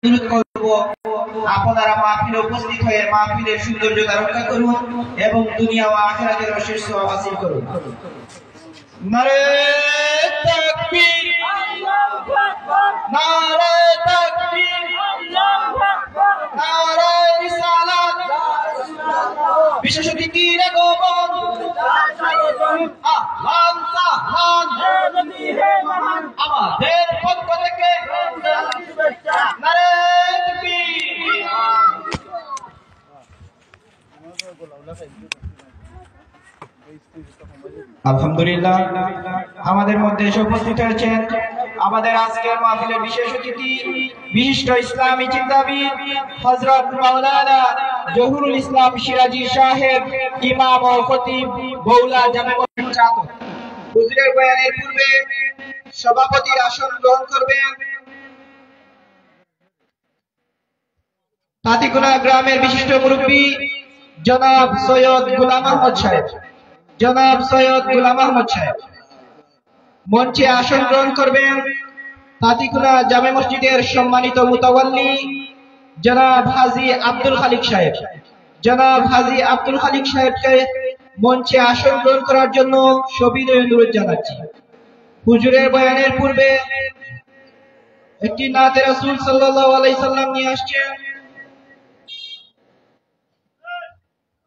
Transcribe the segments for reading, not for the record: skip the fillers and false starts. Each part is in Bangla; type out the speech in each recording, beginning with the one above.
অনুরোধ করব আপনারা মাহফিলে উপস্থিত হয়ে মাহফিলের সৌন্দর্যতা রক্ষা করুন এবং দুনিয়া ও আখিরাতের অশেষ সওয়াব হাসিল করুন। নারে তাকবীর, আল্লাহু আকবার, নারে তাকবীর, আল্লাহু আকবার, নারে রিসালাত, বিশেষ অতিথি রে গোবন আহলান সাহলান, আমাদের পক্ষ থেকে নারে তাকবীর। আলহামদুলিল্লাহ, আমাদের মধ্যে এসে উপস্থিত হয়েছেন আমাদের আজকের মাহফিলের বিশেষ অতিথি, বিশিষ্ট ইসলামী চিন্তাবিদ হযরত মাওলানা জহুরুল ইসলাম সিরাজি সাহেব, ইমাম ও খতিব বৌলা জামে মসজিদ চাতক। হুজুরের বয়ানের পূর্বে সভাপতির আসন গ্রহণ করবেন তাঁতিকুনা গ্রামের বিশিষ্ট মুরব্বী জনাব সৈয়দ গোলাম আহমদ সাহেব। জনাব সৈয়দ গোলাম আহমদ সাহেব মঞ্চে আসন গ্রহণ করবেন তাঁতিকুনা জামে মসজিদের সম্মানিত মুতাওয়াল্লি জনাব হাজী আব্দুল খালিক সাহেব। জনাব হাজী আব্দুল খালিক সাহেবকে মঞ্চে আসন গ্রহণ করার জন্য সবিনয় অনুরোধ জানাচ্ছি। হুজুরের বয়ানের পূর্বে একটি নাতে রাসূল সাল্লাল্লাহু আলাইহি সাল্লাম নিয়ে আসছেন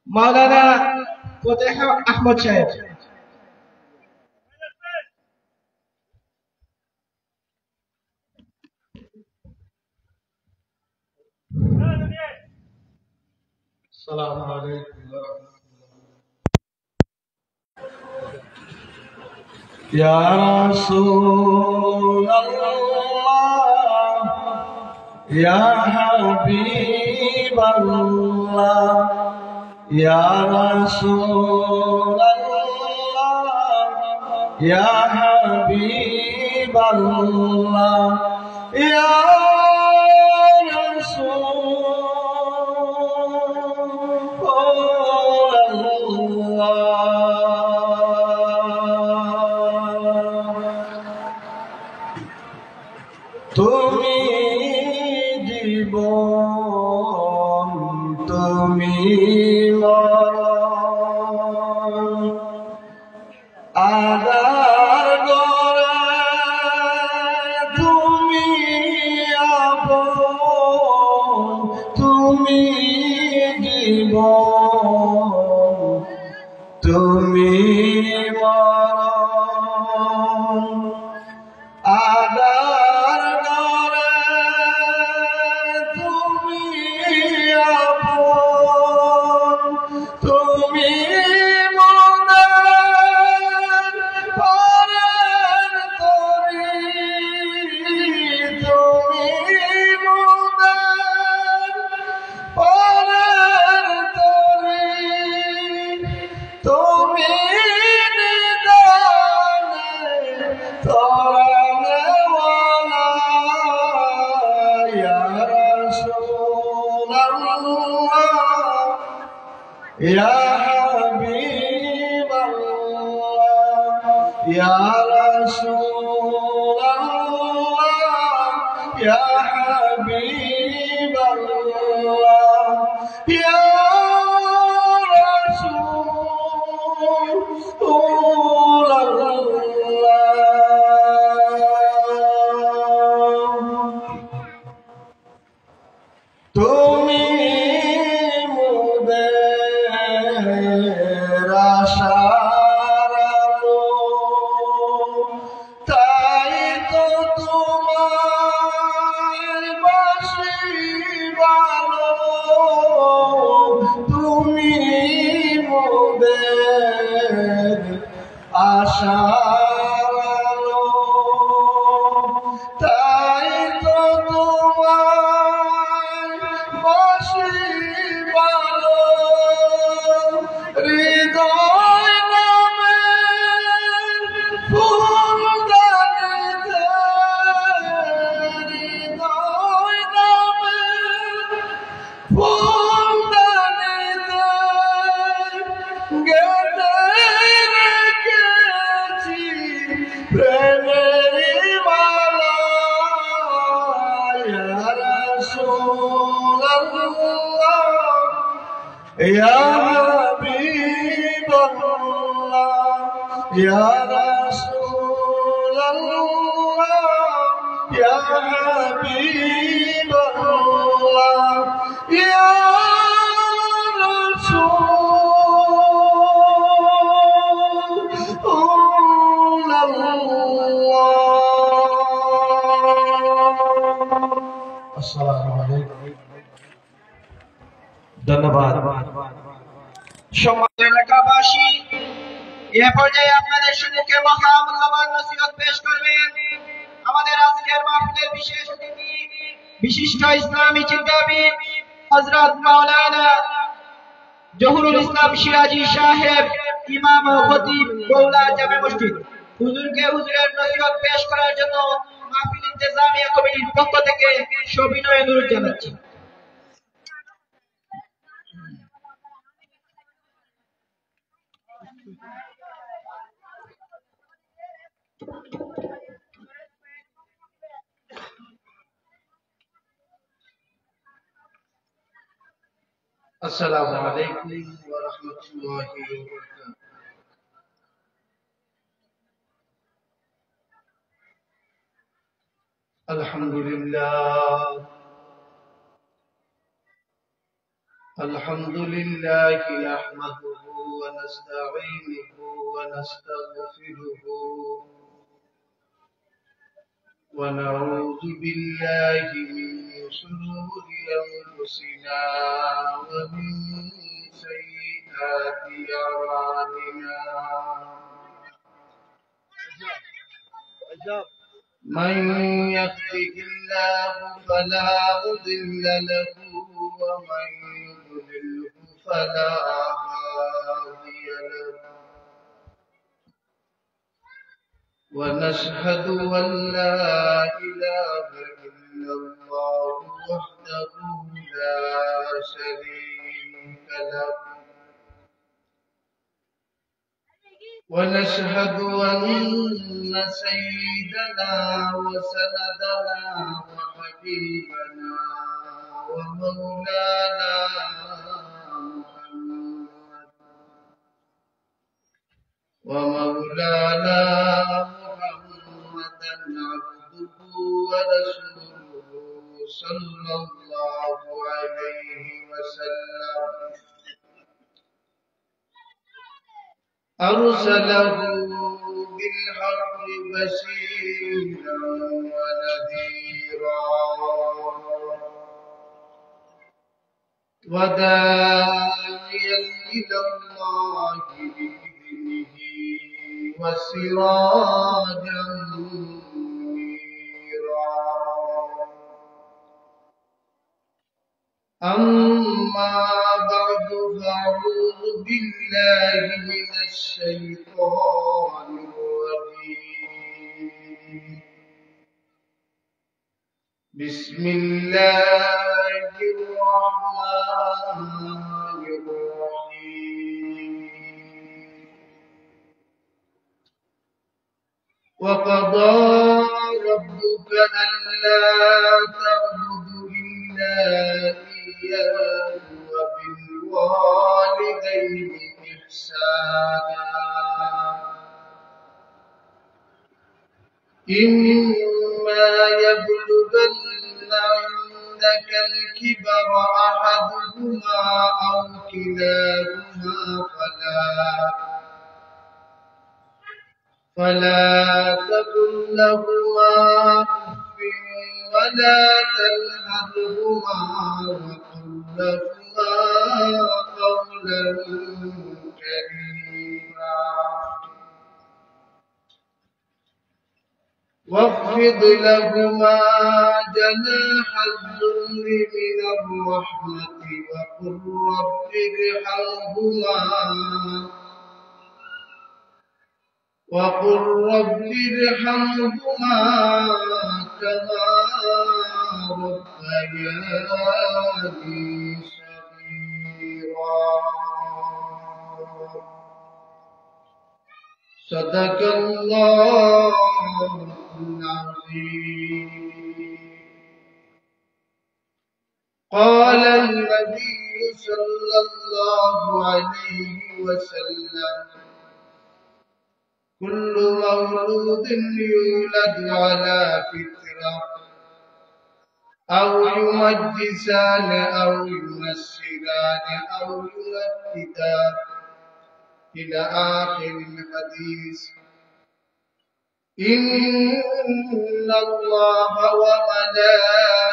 মাওলানা ফতেহ আহমদ সাহেব। আসসালামু আলাইকুম ওয়া রাহমাতুল্লাহ। ইয়া রাসূলাল্লাহ, ইয়া হাবিবাল্লাহ, ইয়া রাসূলাল্লাহ, ইয়া হাবিবাল্লাহ, ইয়া তুমি জীবন, তুমি মরণ, আদার গড়ে তুমি আপন, তুমি জীবন, তুমি মরণ, আদার গড়ে তুমি আপন, তুমি মনের পরের তরি, তুমি মনের পরের তরি, তুমি নিদানে তরানেওয়ালা, ইয়া রাসূলাল্লাহ, ইয়া হাবিবাল্লাহ, ইয়া রাসূলাল্লাহ, ইয়া হাবিবাল্লাহ, ইয়া তুমি মোদের আশার আলো, তাই তো তোমার বাসি ভালো, তুমি মোদের আশার আলো, তাই তো তোমার বাসি ভালো, হৃদয় নামে ফুলদানিতে, হৃদয় নামে ফুলদানিতে গেঁথে রেখেছি প্রেমের মালা, ইয়া رسول الله يا حبيب الله يا رسول الله يا حبيب الله يا ধন্যবাদ। সম্মানিত এলাকাবাসী, এ পর্যায়ে আপনাদের সম্মুখে মহামূল্যবান নসিহত পেশ করবেন আমাদের আজকের মাহফিলের বিশেষ অতিথি, বিশিষ্ট ইসলামী চিন্তাবিদ হযরত মাওলানা জহুরুল ইসলাম সিরাজি সাহেব, ইমাম ও খতিব গৌলা জামে মসজিদ। হুজুরকে হুজুরের নসিহত পেশ করার জন্য মাহফিল ইন্তেজামিয়া কমিটির পক্ষ থেকে সবিনয় অনুরোধ জানাচ্ছি। السلام عليكم ورحمة الله وبركاته. الحمد لله نحمده ونستعينه ونستغفره ونعوذ بالله من شرور أنفسنا ومن سيئات أعمالنا. من يهده الله فلا مضل له ومن يضلله فلا هادي له. ونشهد أن لا إله إلا الله وحده لا شريك له. ونشهد أن سيدنا وسندنا وحبيبنا ومولانا محمدا عبده ورسوله صلى الله عليه وسلم. أرسله بالحق بشيرا ونذيرا وداعيا إلى الله بإذنه وسراجا منيرا. أما بعد فأعوذ بالله من الشيطان الرجيم. بسم الله الرحمن الرحيم. وقضى ربك ألا تعبدوا إلا إياه وبالوالدين إحسانا. إما يبلغن عندك الكبر أحدهما أو كلاهما فلا تقل لهما أف ولا تنهرهما وقل لهما قولا كريما. واخفض لهما جناح الذل من الرحمة وقل رب ارحمهما كما ربياني صغيرا. صدق الله العظيم. قال النبي صلى الله عليه وسلم كل مولود يولد على فطرة أو يمجسان أو يمسران أو ينكتان إلى آخر الحديث. إن الله وملائكته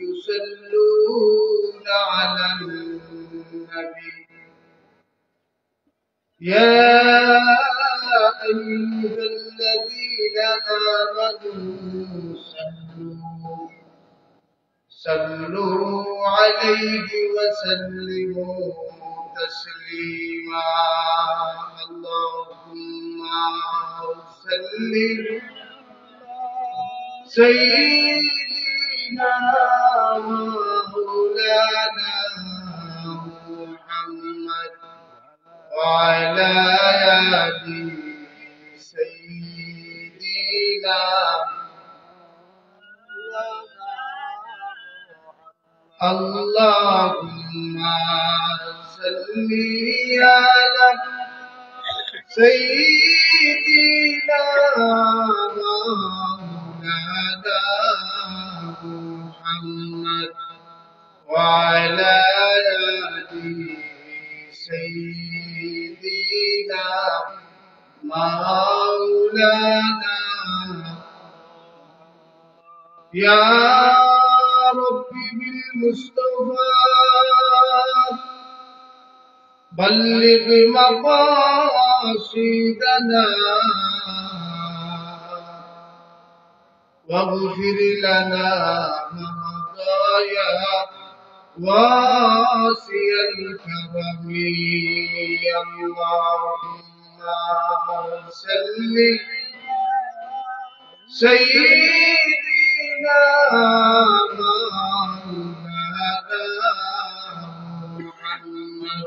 يصلون على النبي يا أيها الذين آمنوا صلوا عليه وسلموا تسليما. اللهم صل سيدنا مولانا محمد وعلى آل سيدنا اللهم صل على سيدنا مولانا محمد وعلى آل سيدنا مولانا يا رب بالمصطفى بلغ مقاصدنا واغفر لنا مضايا واسع الكرم. اللهم صل سيدنا مولانا محمد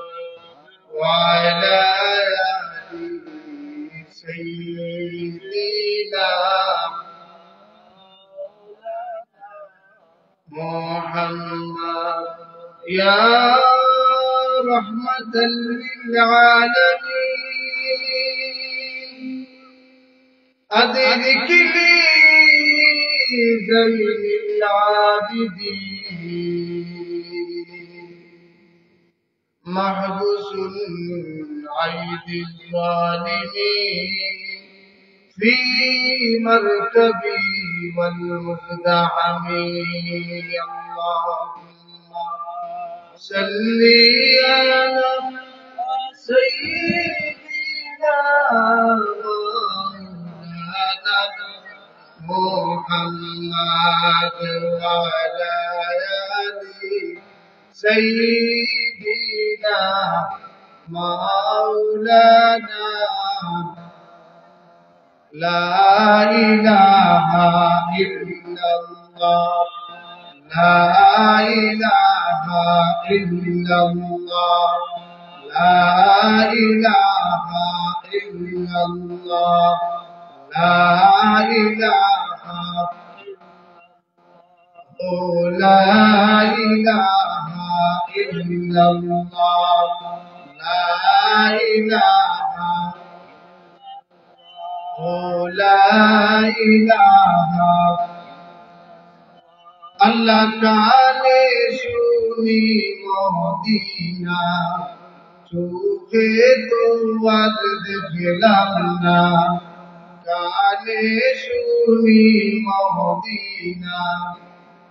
وعلى آل سيدنا محمد يا رحمة للعالمين أدرك لي زين العابدين محبوس عيد الظالمين في مركبي والمزدحم. اللهم صل على سيدنا مولانا محمد وعلى آل سيدنا مولانا. لا إله إلا الله لا إله إلا الله لا إله إلا الله لا إله لا إله إلا الله لا إله لا إله আল্লাহ কানে শুনি মদিনা চোখে তো আর দেখলাম না কানে শুনি মদিনা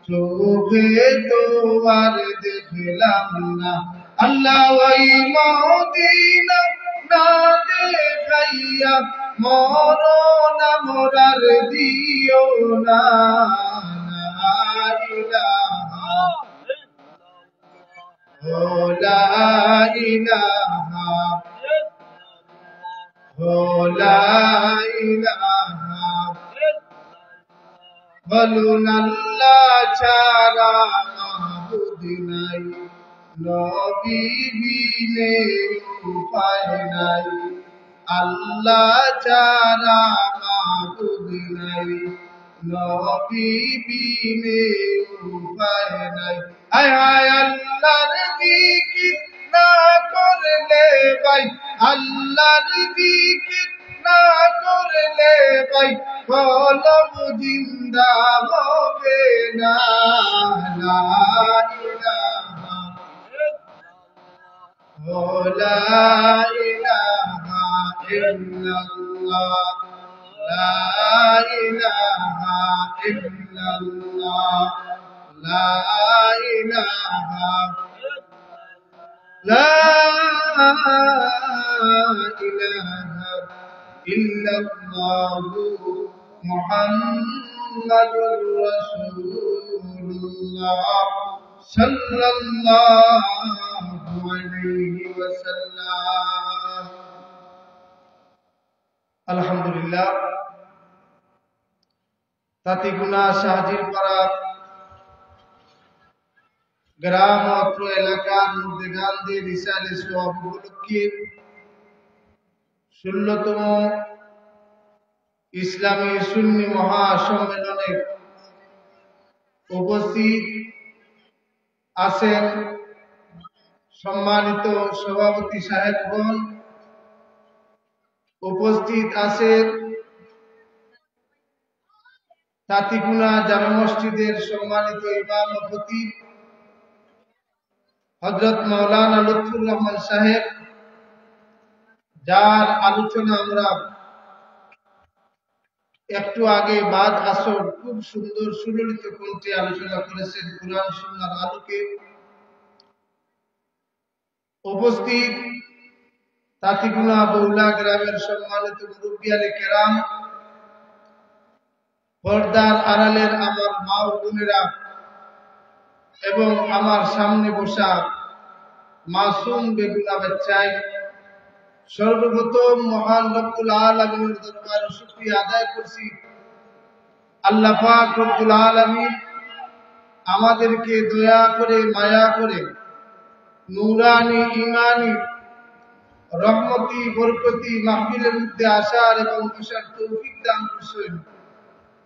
চোখে তো আর দেখলাম না আল্লাহ ওই মদিনা না দেখাইয়া মরণ মোরার দিও না لا إله لا إله বলুন আল্লাহ ছাড়া মাবুদ নাই নবী বিনে উপায় নাই আল্লাহ ছাড়া মাবুদ নাই নবী বিনে উপায় নাই। হায় হায় আল্লাহর জিকির না করলে ভাই, আল্লাহর জিকির না করলে ভাই কলম জিন্দা হবে না। লা ইলাহা লা ইলাহা ইল্লাল্লাহ, লা ইলাহা ইল্লাল্লাহ, লা ইলাহা ইল্লাল্লাহু মুহাম্মাদুর রাসূলুল্লাহ সাল্লাল্লাহু আলাইহি ওয়াসাল্লাম। আলহামদুলিল্লাহ, তাঁতিগুনা শাহজির পাড়া গ্রাম অত্র এলাকার মধ্যে গান্ধী রিসালে সব উপলক্ষে 16তম ইসলামী সুন্নি মহাসম্মেলনে উপস্থিত আছেন সম্মানিত সভাপতি সাহেবগণ, উপস্থিত আছেন তাঁতিগুনা জামে মসজিদের সম্মানিত ইমাম ও খতিব হযরত মাওলানা লুৎফুর রহমান সাহেব, যার আলোচনা আমরা একটু আগে বাদ আসর খুব সুন্দর সুললিত কণ্ঠে আলোচনা করেছেন কুরআন সুন্নাহর আলোকে। উপস্থিত তাঁতিগুনা বৌলা গ্রামের সম্মানিত মুরব্বিয়ানে কেরাম, পর্দার আড়ালের আমার মা ও বোনেরা এবং আমার সামনে বসা মাসুম বেগুনা বাচ্চাই, সর্বপ্রথম মহান রব্বুল আলামিনের দরবারে শুকরিয়া আদায় করছি। আল্লাহ পাক রব্বুল আলামিন আমাদেরকে দয়া করে মায়া করে নূরানি ঈমানি রহমতি বরকতি মাহফিলের মধ্যে আসার এবং বসার তৌফিক দান করেছেন।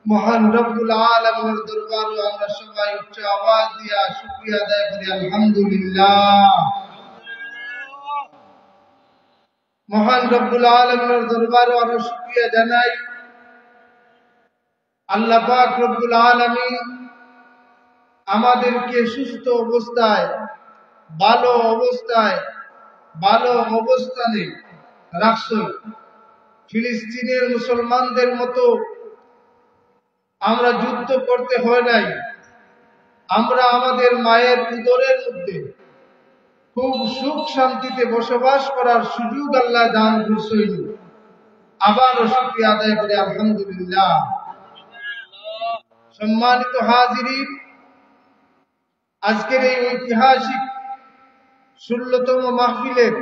মহান রব্বুল আলামিনের দরবারে আমরা সবাই উচ্চ আওয়াজ দিয়া শুকরিয়া আদায় করি আলহামদুলিল্লাহ। মহান রব্বুল আলামিনের দরবারে আমরা শুকরিয়া জানাই। আল্লাহ পাক রব্বুল আলামিন আমাদেরকে সুস্থ অবস্থায় ভালো অবস্থানে রাখছেন। ফিলিস্তিনের মুসলমানদের মতো আমরা যুদ্ধ করতে হয় নাই। আমরা আমাদের মায়ের উদরের মধ্যে খুব সুখ শান্তিতে বসবাস করার সুযোগ আল্লাহ দান করছেন। আবারও শুকরিয়া আদায় করি আলহামদুলিল্লাহ। সম্মানিত হাজিরিন, আজকের এই ঐতিহাসিক 16তম মাহফিলের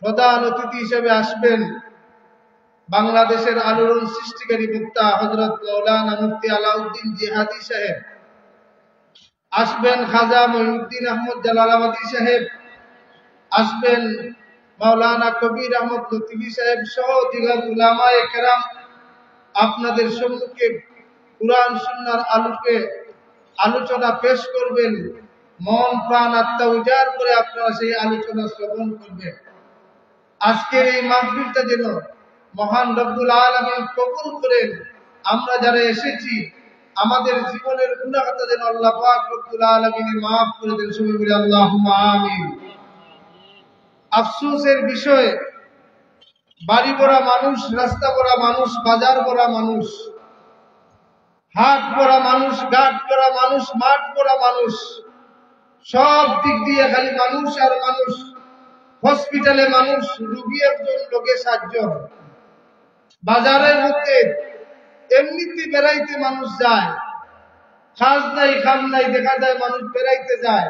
প্রধান অতিথি হিসেবে আসবেন বাংলাদেশের আলোড়ন সৃষ্টিকারী বক্তা হযরত মাওলানা মুফতি আলাউদ্দিন জিহাদি সাহেব, আসবেন খাজা মঈনুদ্দিন আহমদ জালালাবাদী সাহেব, আসবেন মাওলানা কবির আহমদ লতিফি সাহেব সহ দিগর উলামায়ে কেরাম। আপনাদের সম্মুখে কুরআন সুন্নাহর আলোকে আলোচনা পেশ করবেন। মন প্রাণ আত্মা উজাড় করে আপনারা সেই আলোচনা শ্রবণ করবেন। আজকের এই মাহফিলটা যেন মহান রব্বুল আলামিন কবুল করেন। আমরা যারা এসেছি আমাদের জীবনের গুনাহ খাতা যেন আল্লাহ পাক রব্বুল আলামিন মাফ করে দেন। সবাই বলি আল্লাহুম্মা আমিন। আফসোসের বিষয়, বাড়ি ভরা মানুষ, রাস্তা ভরা মানুষ, বাজার ভরা মানুষ, হাট ভরা মানুষ, ঘাট ভরা মানুষ, মাঠ ভরা মানুষ, সব দিক দিয়ে খালি মানুষ আর মানুষ। হসপিটালে মানুষ, রোগী একজন, লোকে 7 জন। বাজারের মধ্যে এমনিতে বেড়াইতে মানুষ যায়, কাজ নাই খাম নাই, দেখা যায় মানুষ বেড়াইতে যায়।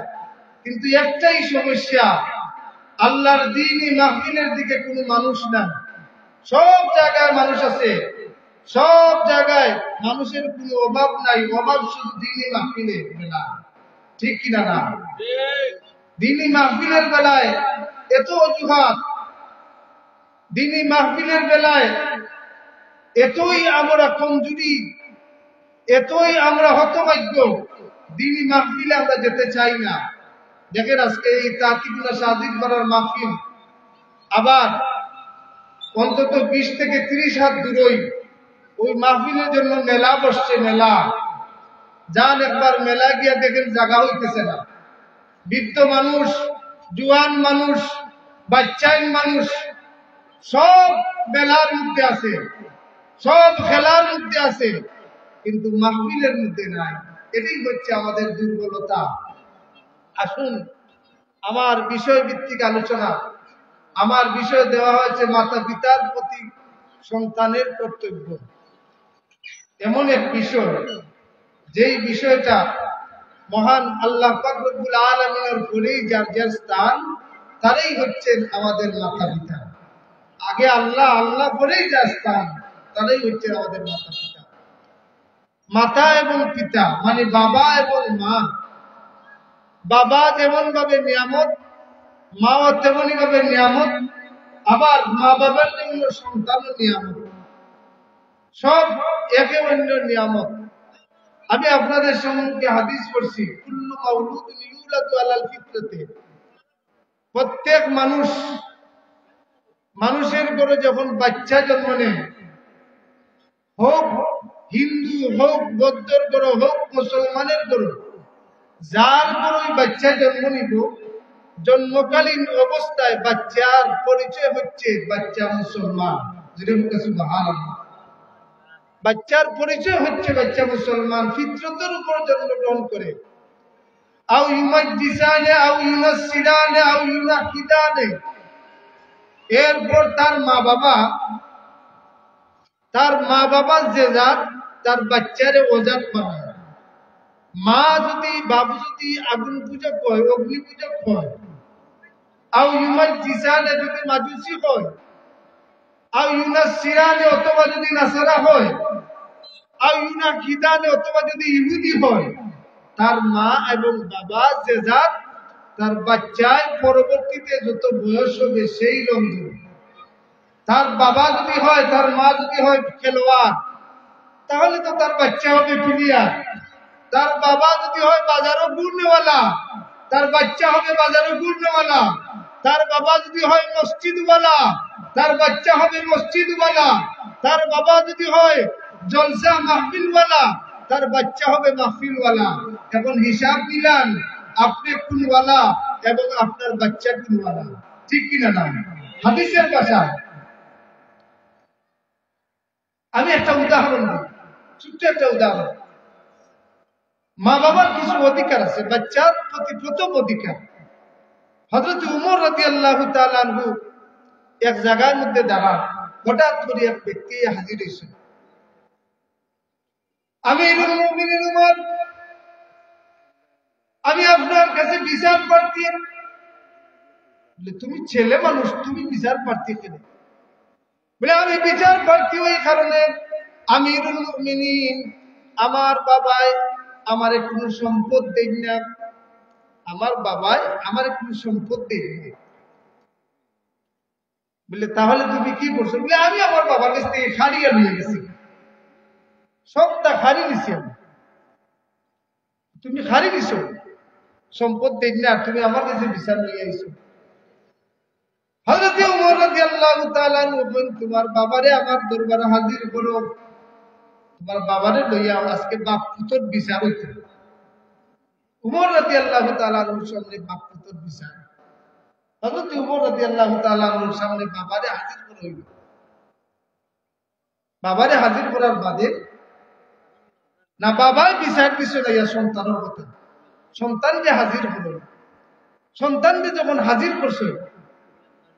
কিন্তু একটাই সমস্যা, আল্লাহর দ্বীনি মাহফিলের দিকে কোনো মানুষ নাই। সব জায়গায় মানুষ আছে, সব জায়গায় মানুষের কোনো অভাব নাই, অভাব শুধু দ্বীনি মাহফিলের বেলায়। ঠিক কিনা না? দ্বীনি মাহফিলের বেলায় এত অজুহাত, দ্বীনি মাহফিলের বেলায় এতই আমরা কমজোরি, এতই আমরা হতভাগ্য দিনী মাহফিলে আমরা যেতে চাই না। দেখেন আজকে এই তাকিবুল্লা শাদিক করার মাহফিল, আবার অন্তত 20 থেকে 30 হাত দূরই ওই মাহফিলের জন্য মেলা বসছে। মেলা যান একবার মেলা গিয়া দেখেন, জায়গা হইতেছে না। বৃদ্ধ মানুষ, জুয়ান মানুষ, বাচ্চাইন মানুষ সব মেলার মধ্যে আছে, সব খেলার মধ্যে আছে, কিন্তু মাহফিলের মধ্যে নাই। এটাই হচ্ছে আমাদের দুর্বলতা। আসুন, আমার বিষয় ভিত্তিক আলোচনা। আমার বিষয় দেওয়া হয়েছে মাতা পিতার প্রতি সন্তানের কর্তব্য। এমন এক বিষয়, যেই বিষয়টা মহান আল্লাহ পাক রব্বুল আলামিনের পরেই যার যার স্থান, তারাই হচ্ছেন আমাদের মাতা পিতা। আগে আল্লাহ, আল্লাহ পরেই যার স্থান, তারাই হচ্ছেন আমাদের মাতা পিতা। মাতা এবং পিতা মানে বাবা এবং মা। বাবা যেমন ভাবে নিয়ামত, মাও তেমনই ভাবে নিয়ামত। আবার মা বাবার জন্য সন্তানও নিয়ামত, সব একে অন্য নিয়ামত। আমি আপনাদের সম্মুখে হাদিস পড়ছি, কুল্লু মাউলুদিন ইউলাদু আলাল ফিতরাতি। প্রত্যেক মানুষের ঘরে যখন বাচ্চা জন্ম নেয়, হোক হিন্দু, হোক বৌদ্ধর ঘরে, হোক মুসলমানের ঘরে, যার ঘরে বাচ্চা জন্ম নিব, জন্মকালীন অবস্থায় বাচ্চার পরিচয় হচ্ছে বাচ্চা মুসলমান। সুবহানাল্লাহ। বাচ্চার পরিচয় হচ্ছে বাচ্চা মুসলমান, ফিতরতের উপর জন্মগ্রহণ করে। আও ইউমাজ্জিসানে আও ইউনাসসিরানে আও ইউনাকিদানে। এরপর তার মা বাবা যে জাত, তার বাচ্চারে ওজাত বানায়। মা যদি, বাবু যদি আগুন পূজক হয়, অগ্নি পূজক হয়, আও ইউমাজ্জিসানে যদি মাজুসি হয়, আও ইউনাসসিরানে অথবা যদি নাসারা হয়, আও ইউনাকিদানে অথবা যদি ইহুদি হয়, তার মা এবং বাবা যে জাত, তার বাচ্চায় পরবর্তীতে যত বয়স হবে সেই রঙ। তার বাবা যদি হয়, তার মা যদি হয় খেলোয়াড়, তাহলে তো তার বাচ্চা হবে প্লেয়ার। তার বাবা যদি হয় বাজারও ঘুরনেওয়ালা, তার বাচ্চা হবে বাজারও ঘুরনেওয়ালা। তার বাবা যদি হয় মসজিদওয়ালা, তার বাচ্চা হবে মসজিদওয়ালা। তার বাবা যদি হয় জলসা মাহফিলওয়ালা, তার বাচ্চা হবে মাহফিলওয়ালা। এখন হিসাব মিলান, আপনি কোনওয়ালা এবং আপনার বাচ্চা কোনওয়ালা, ঠিক কিনা না? হাদিসের ভাষায় আমি একটা উদাহরণ দিই, ছোট্ট একটা উদাহরণ। মা বাবার কিছু অধিকার আছে, বাচ্চার প্রতি প্রথম অধিকার। হযরত উমর রাদিয়াল্লাহু তাআলা আনহু এক জায়গার মধ্যে দাঁড়ান, হঠাৎ করে এক ব্যক্তি হাজির হয়েছে। আমিরুল মুমিনিন উমর, আমি আপনার কাছে বিচার প্রার্থী। বলে, তুমি ছেলে মানুষ, তুমি বিচার প্রার্থী কেন? বলে, আমি বিচার প্রার্থী ওই কারণে, আমিরুল মুমিনিন, আমার বাবাই আমারে কোনো সম্পদ দেন না। আমার বাবাই আমারে কোনো সম্পদ দেন না। বলে, তাহলে তুমি কি করছো? বলে, আমি আমার বাবার কাছ থেকে খাড়িয়া নিয়ে গেছি, সবটা খাড়ি নিছি আমি। তুমি খাড়ি নিছো, সম্পদ দেন না, তুমি আমার কাছে বিচার নিয়ে আইছো। হযরত ওমর রাদিয়াল্লাহু তাআলা বলেন, তোমার বাবারে আমার দরবারে হাজির করো, তোমার বাবারে লইয়া আজকে বাপ পুত্র বিচার হইতো। উমর রাদিয়াল্লাহু তাআলা এর সামনে বাপ পুত্র বিচার। হযরত উমর রাদিয়াল্লাহু তাআলা এর সামনে বাবারে হাজির করা হইল। বাবারে হাজির করার বাদে না বাবাই বিচার দিছে না সন্তানের কথা, সন্তানকে হাজির হলো। সন্তানকে যখন হাজির করছে,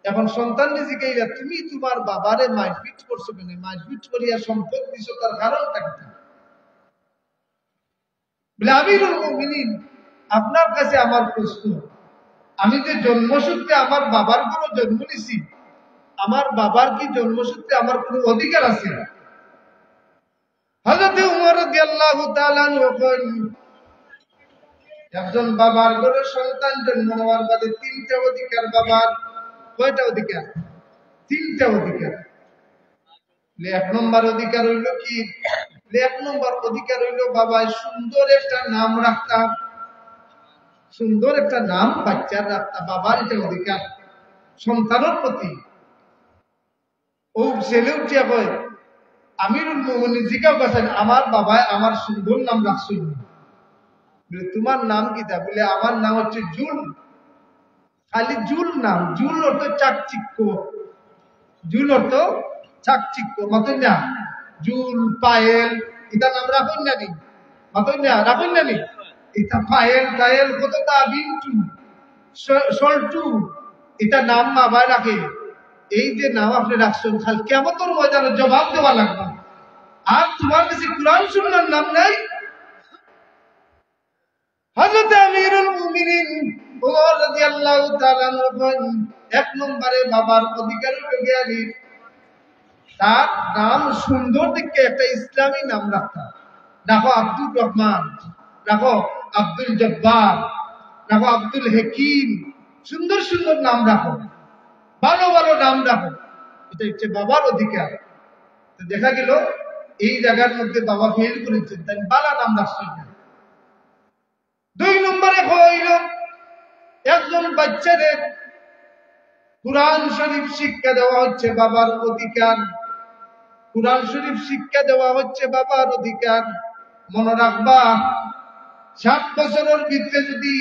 এখন সন্তানকে জিজ্ঞাসা, তুমি তোমার বাবারে মারপিট করছো কেন? মারপিট করিয়া সম্পদ দিছো, তার কারণটা কি? বলে, আমিরুল মুমিনিন, আপনার কাছে আমার প্রশ্ন, আমি যে জন্মসূত্রে আমার বাবার কোনো জন্ম নিছি, আমার বাবার কি জন্মসূত্রে আমার কোনো অধিকার আছে? হযরত উমর রাদিয়াল্লাহু তাআলা একজন বাবার ঘরে সন্তান জন্ম নেওয়ার বাদে 3টা অধিকার বাবার। কয়টা অধিকার? 3টা অধিকার। 1 নম্বর অধিকার হইল কি, এক নম্বর অধিকার হইল বাবা সুন্দর একটা নাম রাখতাম, সুন্দর একটা নাম বাচ্চার রাখতাম, বাবার এটা অধিকার সন্তানের প্রতি। ও ছেলে উঠিয়া কয় আমিরুল মুমিনিন জিজ্ঞাসা করছেন আমার বাবায় আমার সুন্দর নাম রাখছিল, বলে তোমার নাম কি? তা বলে আমার নাম হচ্ছে জুল। খালি জুল নাম, জুল অর্থ চাকচিক্য, জুল অর্থ চাকচিক্য, মতন না জুল পায়েল এটা নাম রাখুন না নি, মতন না রাখুন না নি, এটা পায়েল টায়েল কত তা বিন্টু সল্টু এটা নাম বাবায় রাখে। এই যে নাম আপনি রাখছেন খালি কেমতর ময়দানে জবাব দেওয়া লাগবে। আর তোমার কাছে কোরআন সুন্নাহর নাম নাই? হযরত আমিরুল মুমিনিন ওমর রাদিয়াল্লাহু তাআলা আনহু এক নম্বরে বাবার অধিকার জ্ঞানী, তার নাম সুন্দর দেখে একটা ইসলামী নাম রাখতাম। রাখো আব্দুর রহমান, রাখো আব্দুল জব্বার, রাখো আব্দুল হাকিম, সুন্দর সুন্দর নাম রাখো, ভালো ভালো নাম রাখো। এটা হচ্ছে বাবার অধিকার। তো দেখা গেল এই জায়গার মধ্যে বাবা ফেল করেছেন, তাই বালা নাম রাখছেন না। দুই নম্বরে হইল একজন বাচ্চাদের কুরআন শরীফ শিক্ষা দেওয়া হচ্ছে বাবার অধিকার। কুরআন শরীফ শিক্ষা দেওয়া হচ্ছে বাবার অধিকার। মনে রাখবা 7 বছরের ভিতরে যদি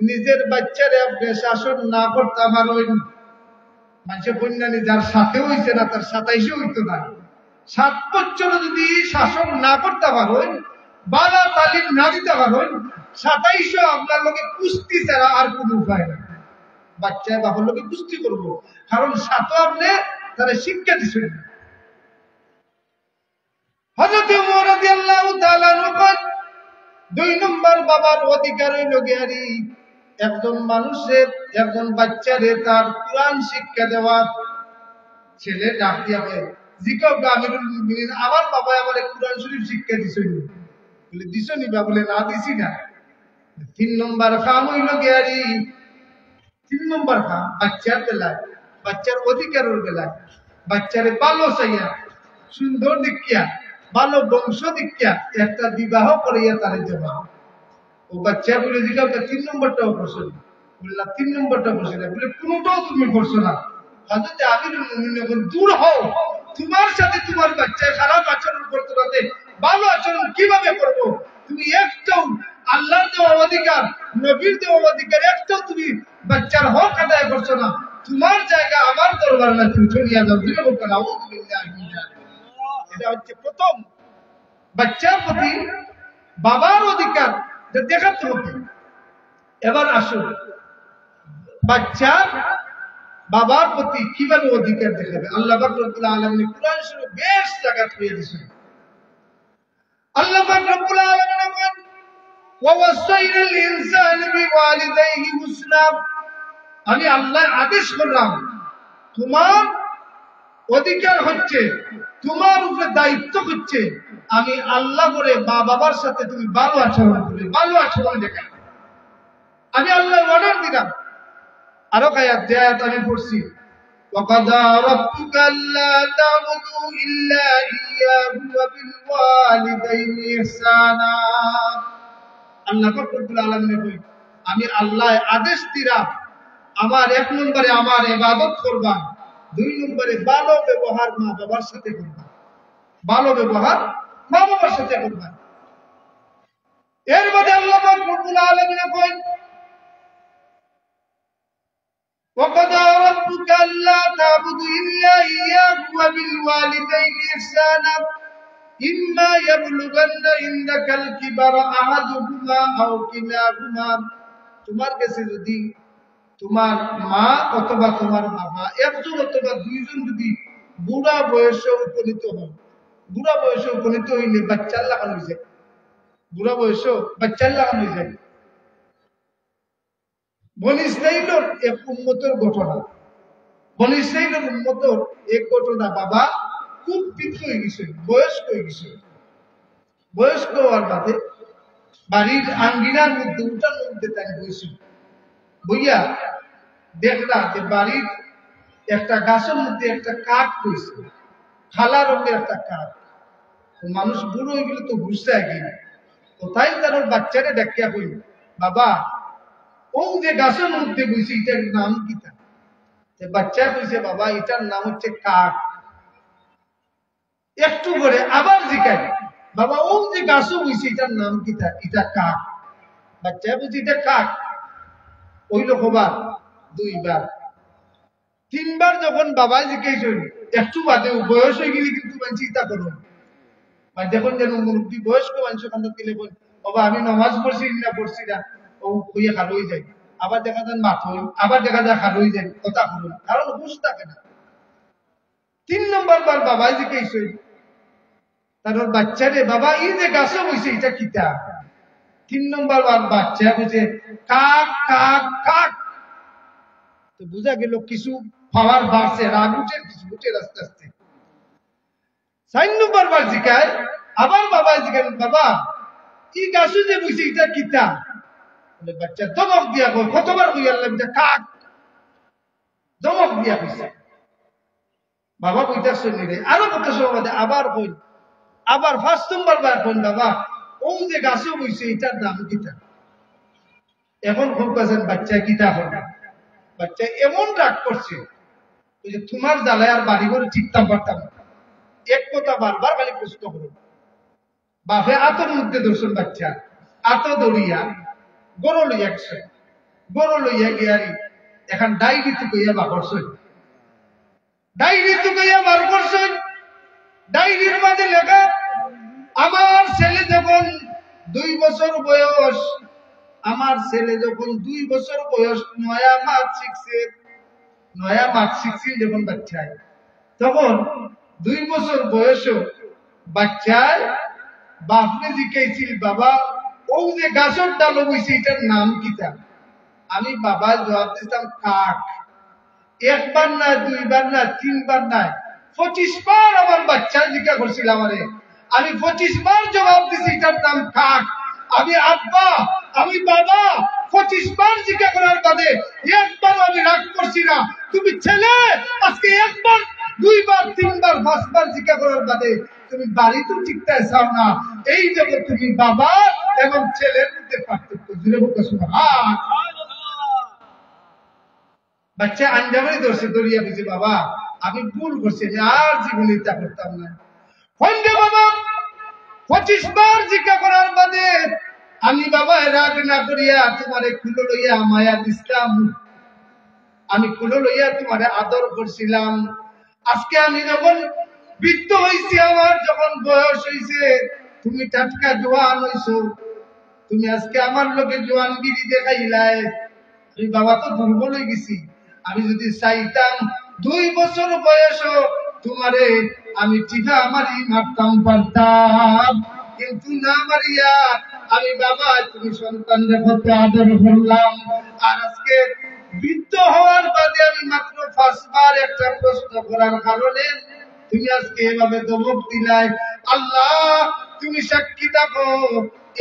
নিজের বাচ্চারে আপনি শাসন না করতে পারেন, মানুষের বন্যানি যার সাথে হইছে না তার 27 হইতো না। 7 বছর যদি শাসন না করতে পারেন, বালা তালিম না দিতে পারেন, 27 আপনার লোকে কুস্তি ছাড়া আর কোনো উপায় নাই। বাচ্চায় বাবার লোকে কুস্তি করবো, কারণ সাথে আপনি তারা শিক্ষা দিচ্ছেন। হযরত ওমর রাদিয়াল্লাহু তাআলা আনহু 2 নম্বর বাবার অধিকার হইল জ্ঞানী একজন মানুষের, একজন বাচ্চারে তার কুরআন শিক্ষা দেওয়া। ছেলে ডাক দিয়া হয় জিজ্ঞাসা আমিরুল মুমিনিন আমার বাবা আমারে কুরআন শরীফ শিক্ষা দিছেন, বলে দিছনি বা? বলে না দিছি না। 3 নম্বর কাম হইল জ্ঞানী, 3 নম্বর কাম বাচ্চার বেলায়, বাচ্চার অধিকারের বেলায় বাচ্চারে ভালো চাইয়া সুন্দর দেখিয়া ভালো বংশ দেখিয়া একটা বিবাহ করিয়া তারে দেওয়া। ও বাচ্চা বলে জিজ্ঞাসা 3 নম্বরটাও করছো? বললাম 3 নম্বরটা করছি না। বলে কোনটাও তুমি করছো না। হযরত আমিরুল মুমিনিন দূর হও, তোমার সাথে তোমার বাচ্চা খারাপ আচরণ করতে পারতে, ভালো আচরণ কিভাবে করবো? তুমি একটাও আল্লাহর দেওয়া অধিকার, নবীর দেওয়া অধিকার একটাও তুমি বাচ্চার হক আদায় করছো না। তোমার জায়গা আমার দরবার না, তুমি চলিয়া যাও। দিলে বলতে এটা হচ্ছে প্রথম বাচ্চার প্রতি বাবার অধিকার দেখাতে হবে। এবার আসুন বাচ্চা বাবার প্রতি কিভাবে অধিকার দেখাবে। আল্লাহ পাক রব্বুল আলামিন কুরআন শরীফে বেশ জায়গা দিয়ে দিয়েছেন। আল্লাহ পাক রব্বুল আলামিন বলেন ওয়া ওয়াসাইনাল ইনসানা বিওয়ালিদাইহি হুসনা, আমি আল্লাহ আদেশ করলাম তোমার অধিকার হচ্ছে, তোমার উপরে দায়িত্ব হচ্ছে, আমি আল্লাহ বলে মা বাবার সাথে তুমি ভালো আচরণ করবে, ভালো আচরণ দেখাবে। আমি আল্লাহ অর্ডার দিলাম। আরো আয়াত যে আয়াত আমি পড়ছি وَقَضَى رَبُّكَ أَلَّا تَعْبُدُوا إِلَّا إِيَّاهُ وَبِالْوَالِدَيْنِ إِحْسَانًا। আল্লাহ পাক রব্বুল আলামিন বলেন আমি আল্লাহ আদেশ দিলাম আমার 1 নম্বরে আমার ইবাদত করবা, 2 নম্বরে ভালো ব্যবহার মা বাবার সাথে করবা, ভালো ব্যবহার মা বাবার সাথে করবা। এর মধ্যে আল্লাহ পাক রব্বুল আলামিন বলেন وَقَضَى رَبُّكَ أَلَّا تَعْبُدُوا إِلَّا إِيَّاهُ وَبِالْوَالِدَيْنِ إِحْسَانًا إِمَّا يَبْلُغَنَّ عِندَكَ الْكِبَرَ أَحَدُهُمَا أَوْ كِلَاهُمَا। তোমার কাছে যদি তোমার মা অথবা তোমার বাবা একজন অথবা 2 জন যদি বুড়া বয়সে উপনীত হয়, বুড়া বয়সে উপনীত হইলে বাচ্চার লাগানো হয়ে যায়, বুড়া বয়সে বাচ্চার লাগানো হয়ে যায়। বনি ইসরাইলের এক উম্মতের ঘটনা, বনি ইসরাইলের উম্মতের এক ঘটনা। বাবা খুব বৃদ্ধ হয়ে গেছে, বয়স্ক হয়ে গেছে। বয়স্ক হওয়ার বাদে বাড়ির আঙ্গিনার মধ্যে উঠানোর মধ্যে তাকে বসেছিল। বইয়া দেখলা যে বাড়ির একটা গাছের মধ্যে একটা কাক হয়েছে, খালা রঙের একটা কাক। মানুষ বুড়ো হয়ে গেলে তো বুঝতে আগে তো তাই তার বাচ্চারে ডাকিয়া কইল, বাবা ও যে গাছের মধ্যে বইছে এটার নাম কিতা? বাচ্চা কইছে, বাবা এটার নাম হচ্ছে কাক। একটু করে আবার জিজ্ঞাসা, বাবা ও যে গাছও বইছে এটার নাম কিতা? এটা কাক। বাচ্চা বুঝি এটা কাক। ওইল কবার? দুইবার। তিনবার যখন বাবা জিজ্ঞাসা একটু বাদে বয়স হয়ে গেলে কিন্তু চিন্তা করুন, মানে দেখুন যেন মুরব্বী বয়স্ক মানুষ ওখান থেকে বল, বাবা আমি নামাজ পড়ছি না পড়ছি না, ও হইয়া খালো হয়ে যায়। আবার দেখা যায় মাথ হই, আবার দেখা যায় খালো হয়ে যায়, কথা বলুন, কারণ হুশ থাকে না। 3 নম্বর বার বাবা জিজ্ঞাসা তার বাচ্চারে, বাবা এই যে গাছও বইছে এটা কিতা? 3 নম্বর বার বাচ্চা বুঝে কাক কাক কাক। তো বুঝা গেল কিছু পাওয়ার বাড়ছে, রাগ উঠে কিছু উঠে আস্তে আস্তে। 4 নম্বর বার জিজ্ঞায়, আবার বাবা জিজ্ঞান, বাবা এই গাছও যে বইছে এটা কিতা? বলে বাচ্চা ধমক দিয়া কই, কতবার কই আল্লাহ এটা কাক, ধমক দিয়া কইছে। বাবা কইতা শুনি রে, আরো কত সময় আবার কই, আবার 5 নম্বর বার কই, বাবা ও যে গাছও বইছে এটার নাম কিতা? এখন খুব কাছেন বাচ্চা কিতা হবে? বাচ্চা এমন রাগ করছে যে তোমার জ্বালায় আর বাড়ি ঘরে ঠিকতাম পারতাম না, এক কথা বারবার খালি প্রশ্ন করো। বাপে আতর মধ্যে দর্শন বাচ্চা আত দড়িয়া গরু লইয়া একশো গরু লইয়া গিয়ারি এখন ডাইরি তো কইয়া বার করছই, ডাইরি তো কইয়া বার করছই। ডাইরির মাঝে লেখা, আমার ছেলে যখন 2 বছর বয়স, আমার ছেলে যখন 2 বছর বয়স, নয়া মাছ শিখছে যখন বাচ্চায়, তখন 2 বছর বয়স বাচ্চায় বাপনে জিজ্ঞাসিল, বাবা ও যে গাছের ডাল বইছে এটার নাম কিতা? আমি বাবা জবাব দিতাম কাক। একবার না, দুইবার না, 3 বার না, 25 বার আমার বাচ্চা জিজ্ঞাসা করছিল আমারে। আমি 25 বার জবাব দিছি এটার নাম কাক। আমি আব্বা, আমি বাবা 25 বার জিজ্ঞাসা করার বাদে একবার আমি রাগ করছি না। তুমি ছেলে আজকে একবার, 2 বার, 3 বার, 5 বার জিজ্ঞাসা করার বাদে তুমি বাড়ি তো ঠিকঠাক চাও না। এই জন্য তুমি বাবা এবং ছেলের মধ্যে পার্থক্য জুড়ে বলতে শোনো। বাচ্চা আঞ্জামানি দর্শে দরিয়া বুঝে, বাবা আমি ভুল করছি, আর জীবনে তা করতাম না। ফন্ডে বাবা 25 বার জিজ্ঞাসা করার বাদে আমি বাবা রাগ না করিয়া তোমারে খুলো লইয়া মায়া দিছিলাম, আমি খুলো লইয়া তোমারে আদর করছিলাম। আজকে আমি যখন বৃদ্ধ হইছি, আমার যখন বয়স হইছে, তুমি টাটকা জোয়ান হইছো, তুমি আজকে আমার লোকে জোয়ানগিরি দেখাইলাই। আমি বাবা তো দুর্বল হয়ে গেছি। আমি যদি চাইতাম 2 বছর বয়স তোমারে আমি টিকা আমারই মারতাম পারতাম, কিন্তু না মারিয়া আমি বাবা তুমি সন্তানরে কত আদর করলাম। আর আজকে বৃদ্ধ হওয়ার বাদে আমি মাত্র 5 বার একটা প্রশ্ন করার কারণে তুমি আজকে এভাবে দমক দিলাই। আল্লাহ তুমি সাক্ষী থাকো,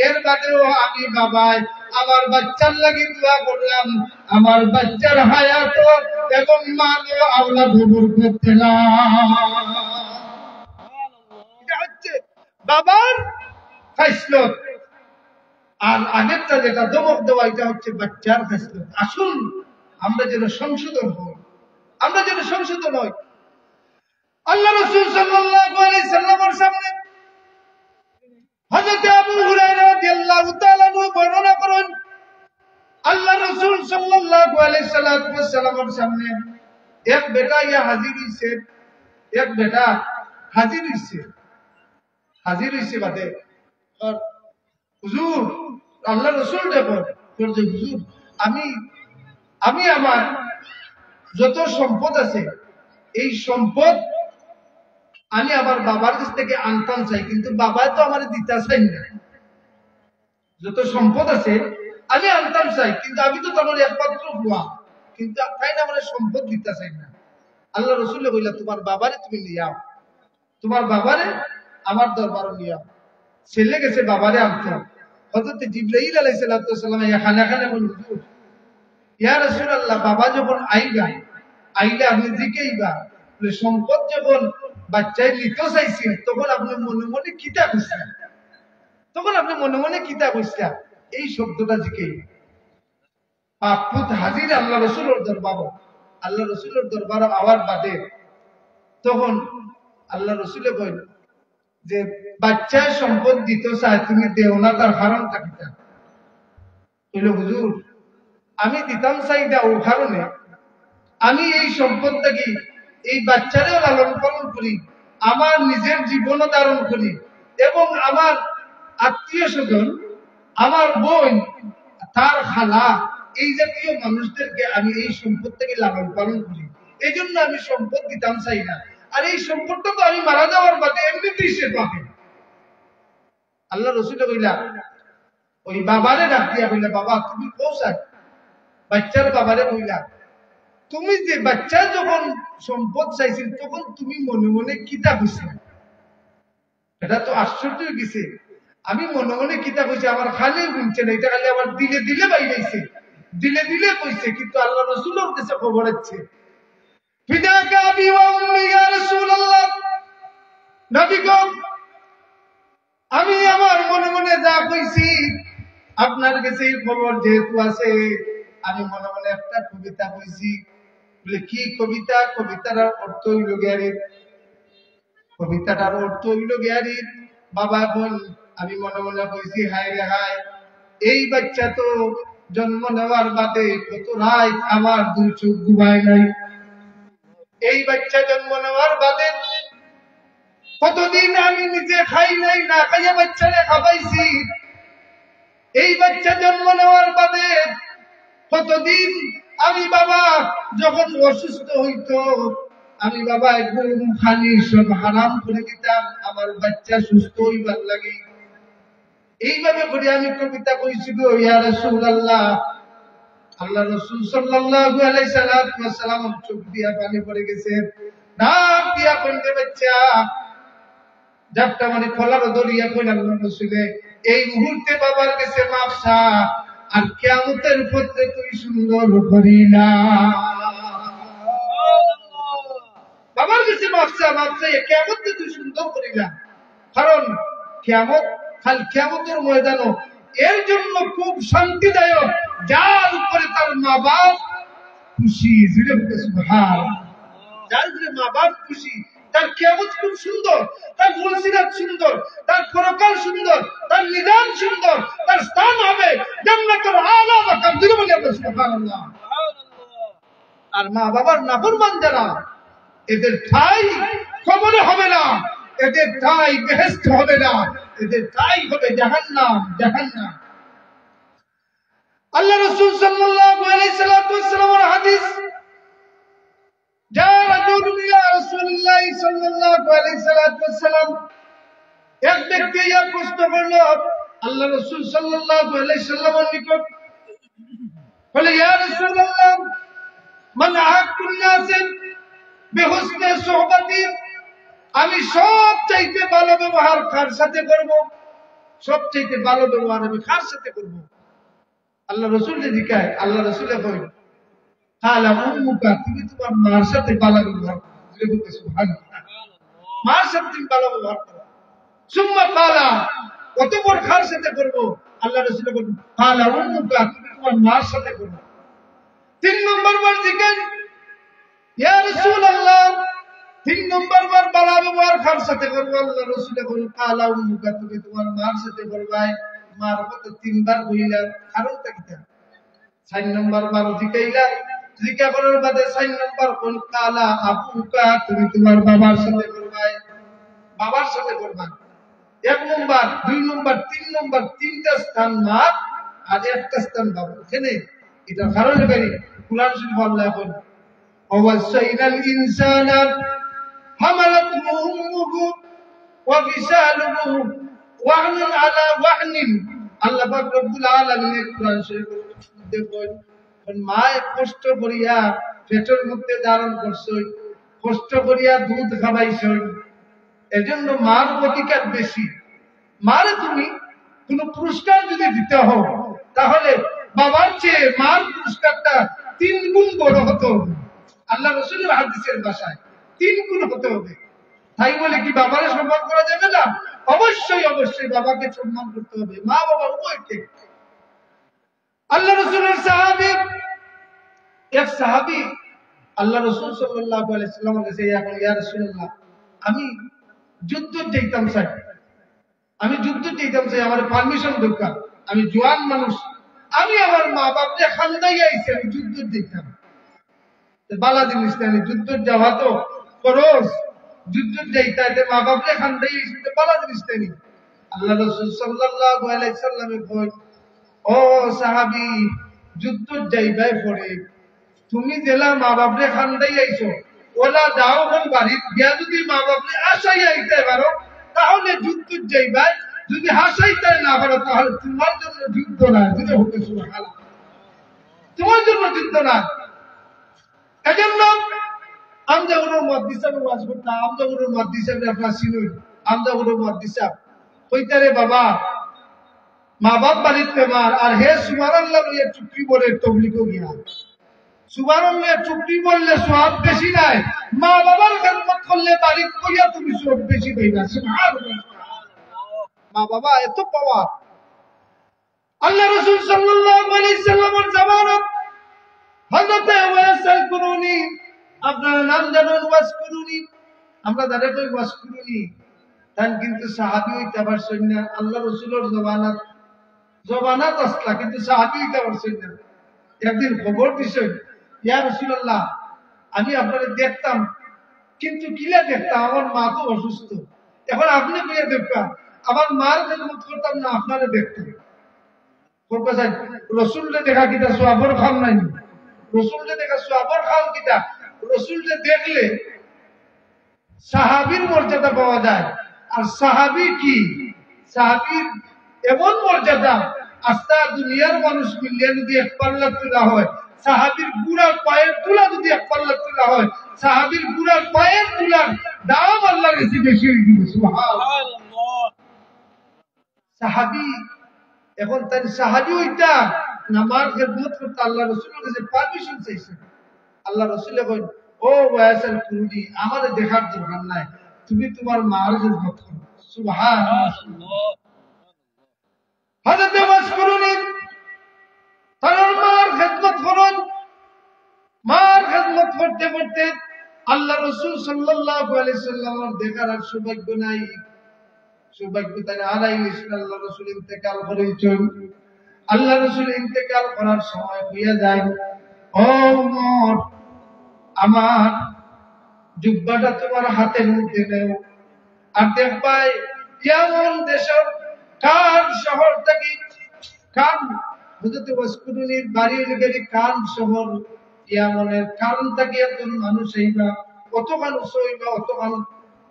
এর বাদেও আমি বাবায় আমার বাচ্চার লাগি দোয়া করলাম, আমার বাচ্চার হায়াত এবং মানো আল্লাহ ভুবুর করতে না। এটা হচ্ছে বাবার ফয়সলত। আর আগেরটা যেটা দমক দেওয়া, এটা হচ্ছে বাচ্চার ফয়সলত। আসুন আমরা যেন সংশোধন হই, আমরা যেন সংশোধন হই। আল্লাহ রাসূল সাল্লাল্লাহু আলাইহি সাল্লামের সামনে হযরত আবু হুরায়রা রাদিয়াল্লাহু তাআলা বর্ণনা করেন, আল্লাহ রাসূল সাল্লাল্লাহু আলাইহি সাল্লামের সামনে এক বেটা ইয়া হাজির হইছে, এক বেটা হাজির হইছে বাদে হুজুর, আল্লাহ রাসূল দেখুন বলছে, হুজুর আমি আমার যত সম্পদ আছে এই সম্পদ আমি আমার বাবার কাছ থেকে আনতাম চাই, কিন্তু বাবা তো আমার দিতে চাই না। যত সম্পদ আছে আমি আনতাম চাই, কিন্তু আমি তো তোমার একমাত্র বুয়া, কিন্তু তাই না আমার সম্পদ দিতে চাই না। আল্লাহ রসুল বললা, তোমার বাবারে তুমি নিয়ে আও, তোমার বাবারে আমার দরবারে নিয়ে আও। ছেলে গেছে বাবারে আনতে। হযরত জিবরাইল আলাইহিস সালাম এখানে বলল, ইয়া রাসূলুল্লাহ, বাবা যখন আইলে আপনি জিজ্ঞাইবা, সম্পদ যখন বাচ্চায় নিতেও চাইছেন, তখন আপনি মনে মনে কিতা কইছেন? তখন আপনি মনে মনে কিতা কইছেন? এই শব্দটা জিকে পাপুত হাজির আল্লাহ রসুলের দরবার, আল্লাহ রসুলের দরবার আওয়ার বাদে তখন আল্লাহ রসুলে কইল যে বাচ্চায় সম্পদ দিতে চায়, তুমি দেও না, তার কারণটা কিতা? কইল হুজুর, আমি দিতাম চাইটা ও কারণে আমি এই সম্পদটাকে এই বাচ্চারেও লালন পালন করি, আমার নিজের জীবনও ধারণ করি, এবং আমার আত্মীয় স্বজন, আমার বোন, তার খালা, এই জাতীয় মানুষদেরকে আমি এই সম্পদটাকে লালন পালন করি। এই জন্য আমি সম্পদ দিতাম চাই না। আর এই সম্পদটা তো আমি মারা যাওয়ার বাদে এমনিতেই সে পাবে। আল্লাহ রসুল কইলা ওই বাবারে ডাক দিয়া কইলা, বাবা তুমি পৌঁছায়, বাচ্চার বাবারে কইলা, তুমি যে বাচ্চা যখন সম্পদ চাইছিল তখন তুমি মনে মনে কিতা কইছে? এটা তো আশ্চর্য হয়ে গেছে। আমি মনে মনে কিতা কইছে আমার খালি গুনছে না, এটা খালি আমার দিলে দিলে বাইরেছে, দিলে দিলে কইছে, কিন্তু আল্লাহ রসুলের কাছে খবর আছে। ফিদাকা আবি ওয়া উম্মি ইয়া রাসূলুল্লাহ, নবী গো আমি আমার মনে মনে যা কইছি আপনার কাছে খবর যেহেতু আছে, আমি মনে মনে একটা কবিতা কইছি। বলে কি কবিতা? কবিতার অর্থ হইল জ্ঞানী, কবিতাটার অর্থ হইল জ্ঞানী। বাবা বোন আমি মনে মনে কইছি, হায় রে হায়, এই বাচ্চা তো জন্ম নেওয়ার বাদে কত রাত আমার দুই চোখ ঘুমায় নাই, এই বাচ্চা জন্ম নেওয়ার বাদে কতদিন আমি নিজে খাই নাই, না খাইয়া বাচ্চারে খাবাইছি, এই বাচ্চা জন্ম নেওয়ার বাদে কতদিন আমি বাবা যখন অসুস্থ হইতো আমি বাবা ঘুম খালি সব হারাম করে দিতাম আমার বাচ্চা সুস্থ হইবার লাগে। এইভাবে করে আমি কবিতা কইছি গো ইয়া রাসূলুল্লাহ। আল্লাহ রাসূল সাল্লাল্লাহু আলাইহি সাল্লাম চোখ দিয়া পানি পড়ে গেছে, ডাক দিয়া কইতে, বাচ্চা যাপটা মানে খোলার দরিয়া কইল আল্লাহ রাসূলে, এই মুহূর্তে বাবার কাছে মাফ চা, আর কিয়ামতের পথে তুই সুন্দর করি না। বাবার কাছে মাফ চা, মাফ চাই কিয়ামতে তুই সুন্দর করি না। কারণ কিয়ামত, কাল কিয়ামতের ময়দানও এর জন্য খুব শান্তিদায়ক যার উপরে তার মা বাপ খুশি। সুবহানাল্লাহ, যার উপরে মা বাপ খুশি তার কিয়ামত খুব সুন্দর, তার ফুলসিরাত সুন্দর, তার পরকাল সুন্দর, তার নিজাম সুন্দর, তার স্থান হবে জান্নাতুল আলা মাকাম। দিলে বলি আমরা সুবহানাল্লাহ। আর মা বাবার নাফরমান যারা, এদের ঠাই কবরে হবে না, এদের ঠাই বেহেশত হবে না, এদের ঠাই হবে জাহান্নাম, জাহান্নাম। আল্লাহ রাসূল সাল্লাল্লাহু আলাইহি ওয়াসাল্লামের হাদিস, যা রাজুল ইয়া রাসূলুল্লাহ সাল্লাল্লাহু আলাইহি ওয়াসাল্লাম, এক ব্যক্তি ইয়া প্রশ্ন করল আল্লাহ রাসূল সাল্লাল্লাহু আলাইহি ওয়াসাল্লামের নিকট, বলে ইয়া রাসূলুল্লাহ মান আহাক্কুন নাস বিহুসনি সুহবাতি, আমি সব চাইতে ভালো ব্যবহার কার সাথে করব? সব চাইতে ভালো ব্যবহার আমি কার সাথে করব? আল্লাহ রাসূল জিজ্ঞাসা, আল্লাহ রাসূল কইল, কালা উম্মুকা, তুমি তোমার মার সাথে ভালো ব্যবহার করো। সুবহানাল্লাহ, মার সাথে তুমি ভালো ব্যবহার করো। সুম্মা কালা, অতঃপর কার সাথে করব? আল্লাহ রাসূল বলেন, কালা উম্মুকা, তুমি তোমার মার সাথে করো। 3 নম্বর বার জিজ্ঞাসা, ইয়া রাসূলুল্লাহ 3 নম্বর বার ভালো ব্যবহার কার সাথে করব? আল্লাহ রাসূল বলেন, কালা উম্মুকা, তুমি তোমার মার সাথে করবা। মার কথা 3 বার কইলা, কারণটা কি? 4 নম্বর বার জিজ্ঞাসা, জিজ্ঞাসা করার বাদে 4 নম্বর কোন, কালা আবুকা, তুমি তোমার বাবার সাথে করবা, বাবার সাথে করবা। 1 নম্বর, 2 নম্বর, 3 নম্বর, 3টা স্থান মার আর একটা স্থান বাবা। এখানে এটা কারণ বেরি কুরআন শরীফ আল্লাহ বলেন, ওয়াসাইনাল ইনসানা হামালাতহু উম্মুহু ওয়া ফিসালুহু ওয়াহনান আলা ওয়াহনিন। আল্লাহ পাক রব্বুল আলামিন কুরআন শরীফের মধ্যে বলেন, মা কষ্ট করিয়া পেটের মধ্যে ধারণ করছে, কষ্ট করিয়া দুধ খাওয়াইছে, এজন্য মার অধিকার বেশি। মারে তুমি কোন পুরস্কার যদি দিতে হও তাহলে বাবার চেয়ে মার পুরস্কারটা 3 গুণ বড় হতে হবে। আল্লাহ রাসূলের হাদিসের ভাষায় 3 গুণ হতে হবে। তাই বলে কি বাবারে সম্মান করা যাবে না? অবশ্যই অবশ্যই বাবাকে সম্মান করতে হবে, মা বাবা উভয়কে। আল্লাহ রাসূলের সাহাবী, এক সাহাবী আল্লাহ রাসূল সাল্লাল্লাহু আলাইহি সাল্লামের কাছে ইয়া রাসূলুল্লাহ, আমি যুদ্ধ যেতাম চাই, আমি যুদ্ধ যেতাম চাই, আমার পারমিশন দরকার, আমি জওয়ান মানুষ, আমি আমার মা বাপকে খান্দাইয়া আইছি, আমি যুদ্ধ যেতাম। বালা জিনিস না, যুদ্ধ যাওয়া তো খরচ, যুদ্ধ যাইতে আইতে মা বাপকে খান্দাইয়া আইছি, বালা জিনিস নেই। আল্লাহ রাসূল সাল্লাল্লাহু আলাইহি সাল্লামে কয়, ও সাহাবী, যুদ্ধ যাইবাই পড়ে তুমি জেলা মা বাপরে খান্দাই আইছো, ওলা যাও কোন বাড়ি গিয়া যদি মা বাপরে আশাই আইতে পারো তাহলে যুদ্ধ যাইবাই, যদি হাসাইতে না পারো তাহলে তোমার জন্য যুদ্ধ না, যদি হতে সুবহানাল্লাহ, তোমার জন্য যুদ্ধ না। এজন্য আমরা ওর মাদ্রাসা ওয়াজ করতাম, আমরা ওর মাদ্রাসা আপনার চিনুই, আমরা ওর মাদ্রাসা কইতারে বাবা মা বাপ বাড়িতে বেমার আর হে সুবহানাল্লাহ লইয়া চুক্তি বলে তবলিগও গিয়া, সুবহানাল্লাহ চুক্তি বললে সওয়াব বেশি নাই, মা বাবার খেদমত করলে বাড়ি কইয়া তুমি সওয়াব বেশি পাইবা। সুবহানাল্লাহ, মা বাবা এত পাওয়া। আল্লাহ রাসূল সাল্লাল্লাহু আলাইহি সাল্লামের জামানত হযরতে ওয়াসাল কুরুনি, আপনারা নাম জানেন ওয়াস কুরুনি, আমরা যারা কই ওয়াস কুরুনি তান কিন্তু সাহাবী হইতে পারছেন না। আল্লাহ রাসূলের জবানাত আসলা কিন্তু সাহাবী হইতে পারছেন না। একদিন খবর দিছেন, ইয়া রাসূলুল্লাহ, আমি আপনারে দেখতাম কিন্তু কিলা দেখতাম, আমার মা তো অসুস্থ, এখন আপনি কইয়া দেখতাম, আমার মার খেদমত করতাম না, আপনারে দেখতাম। রসুলকে দেখা কিটা সোয়াবর খাম নাই, রসুলকে দেখা সোয়াবর খাম কিটা, রসুলকে দেখলে সাহাবীর মর্যাদা পাওয়া যায়। আর সাহাবী কি, সাহাবীর এমন মর্যাদা, আস্তা দুনিয়ার মানুষ মিলিয়ে যদি এক পাল্লা তোলা হয়, সাহাবীর বুড়ার পায়ের তুলা যদি এক পাল্লা তোলা হয়, সাহাবীর বুড়ার পায়ের তুলার দাম আল্লাহর কাছে বেশি হয়ে গেছে। সুবহানাল্লাহ, সাহাবী এখন তার সাহাবী হইতা নামার খেদমত করতে আল্লাহ রাসূলের কাছে পারমিশন চাইছে। আল্লাহ রাসূল কইন, ও ওয়াসাল কুরুনি, আমাদের দেখার দরকার নাই, তুমি তোমার মার খেদমত করো। সুবহানাল্লাহ, হযরত ওয়াস কুরুনি তার মার খেদমত করেন। মার খেদমত করতে করতে আল্লাহ রাসূল সাল্লাল্লাহু আলাইহি সাল্লামের দেখার আর সৌভাগ্য নাই, সৌভাগ্য তার হারাইলেন। আল্লাহ রাসূল ইন্তেকাল করেছেন। আল্লাহ রাসূল ইন্তেকাল করার সময় হইয়া যায়, ও ওমর, আমার জুব্বাটা তোমার হাতের মধ্যে নেও, আর দেখবাই ইয়ামন দেশের কান শহর থেকে, কান হযরত ওয়াসকুরুনির বাড়ির গেলি কান শহর, ইয়ামনের কান থেকে একজন মানুষ হইবা, কতখান উঁচু হইবা, অতখান